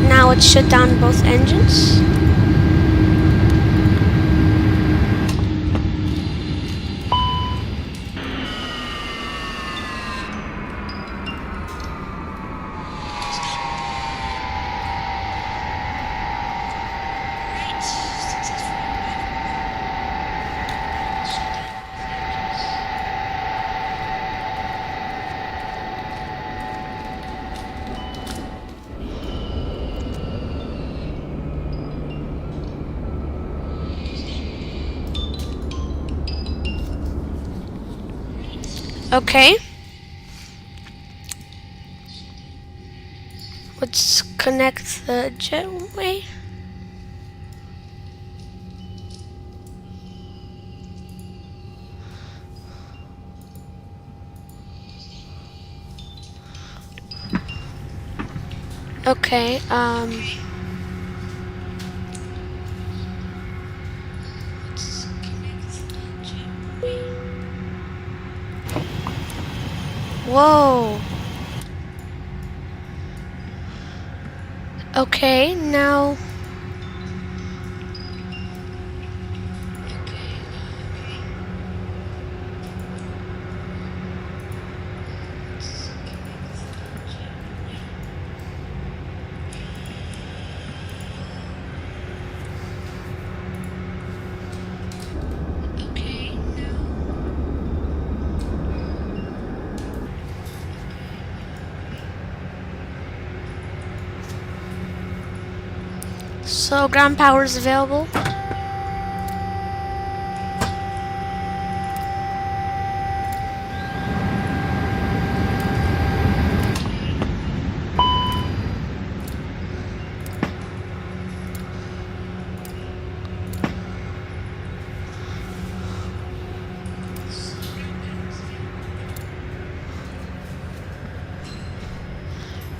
Now let's shut down both engines. Okay. Let's connect the jetway. Okay, whoa. Okay, now. So ground power is available.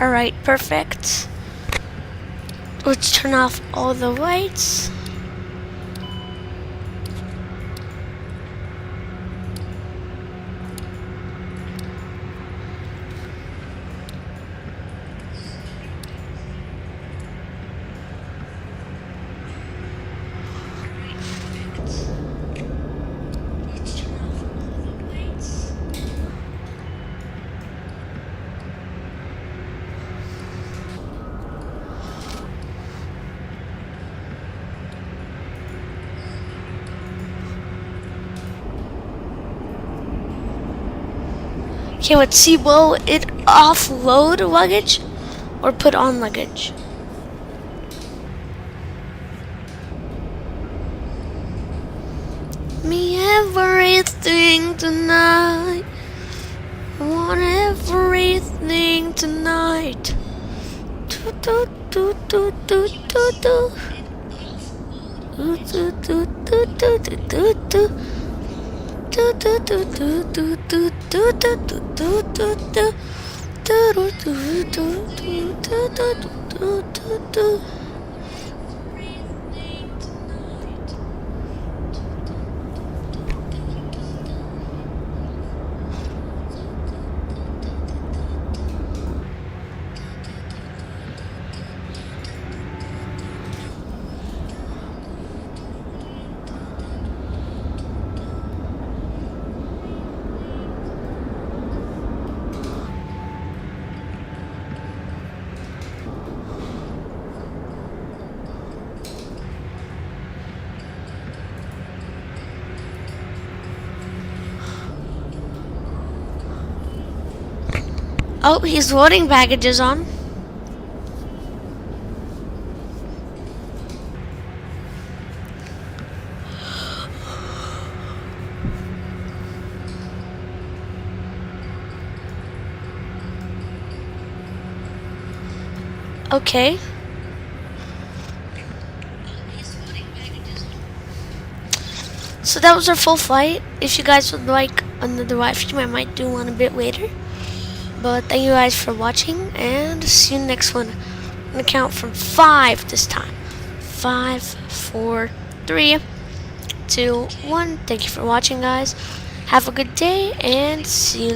Alright, perfect. Let's turn off all the lights. Okay, let's see, will it offload luggage or put on luggage? Me everything tonight. I want everything tonight. Do do do do do do do. Do do do do do do do. Do do do do do do do do do do do do. Do do do do do do do do. Oh, he's loading baggages on. Okay. So that was our full flight. If you guys would like another live stream, I might do one a bit later. But thank you guys for watching, and see you next one. I'm gonna count from 5 this time. 5, 4, 3, 2, 1. Thank you for watching, guys. Have a good day, and see you.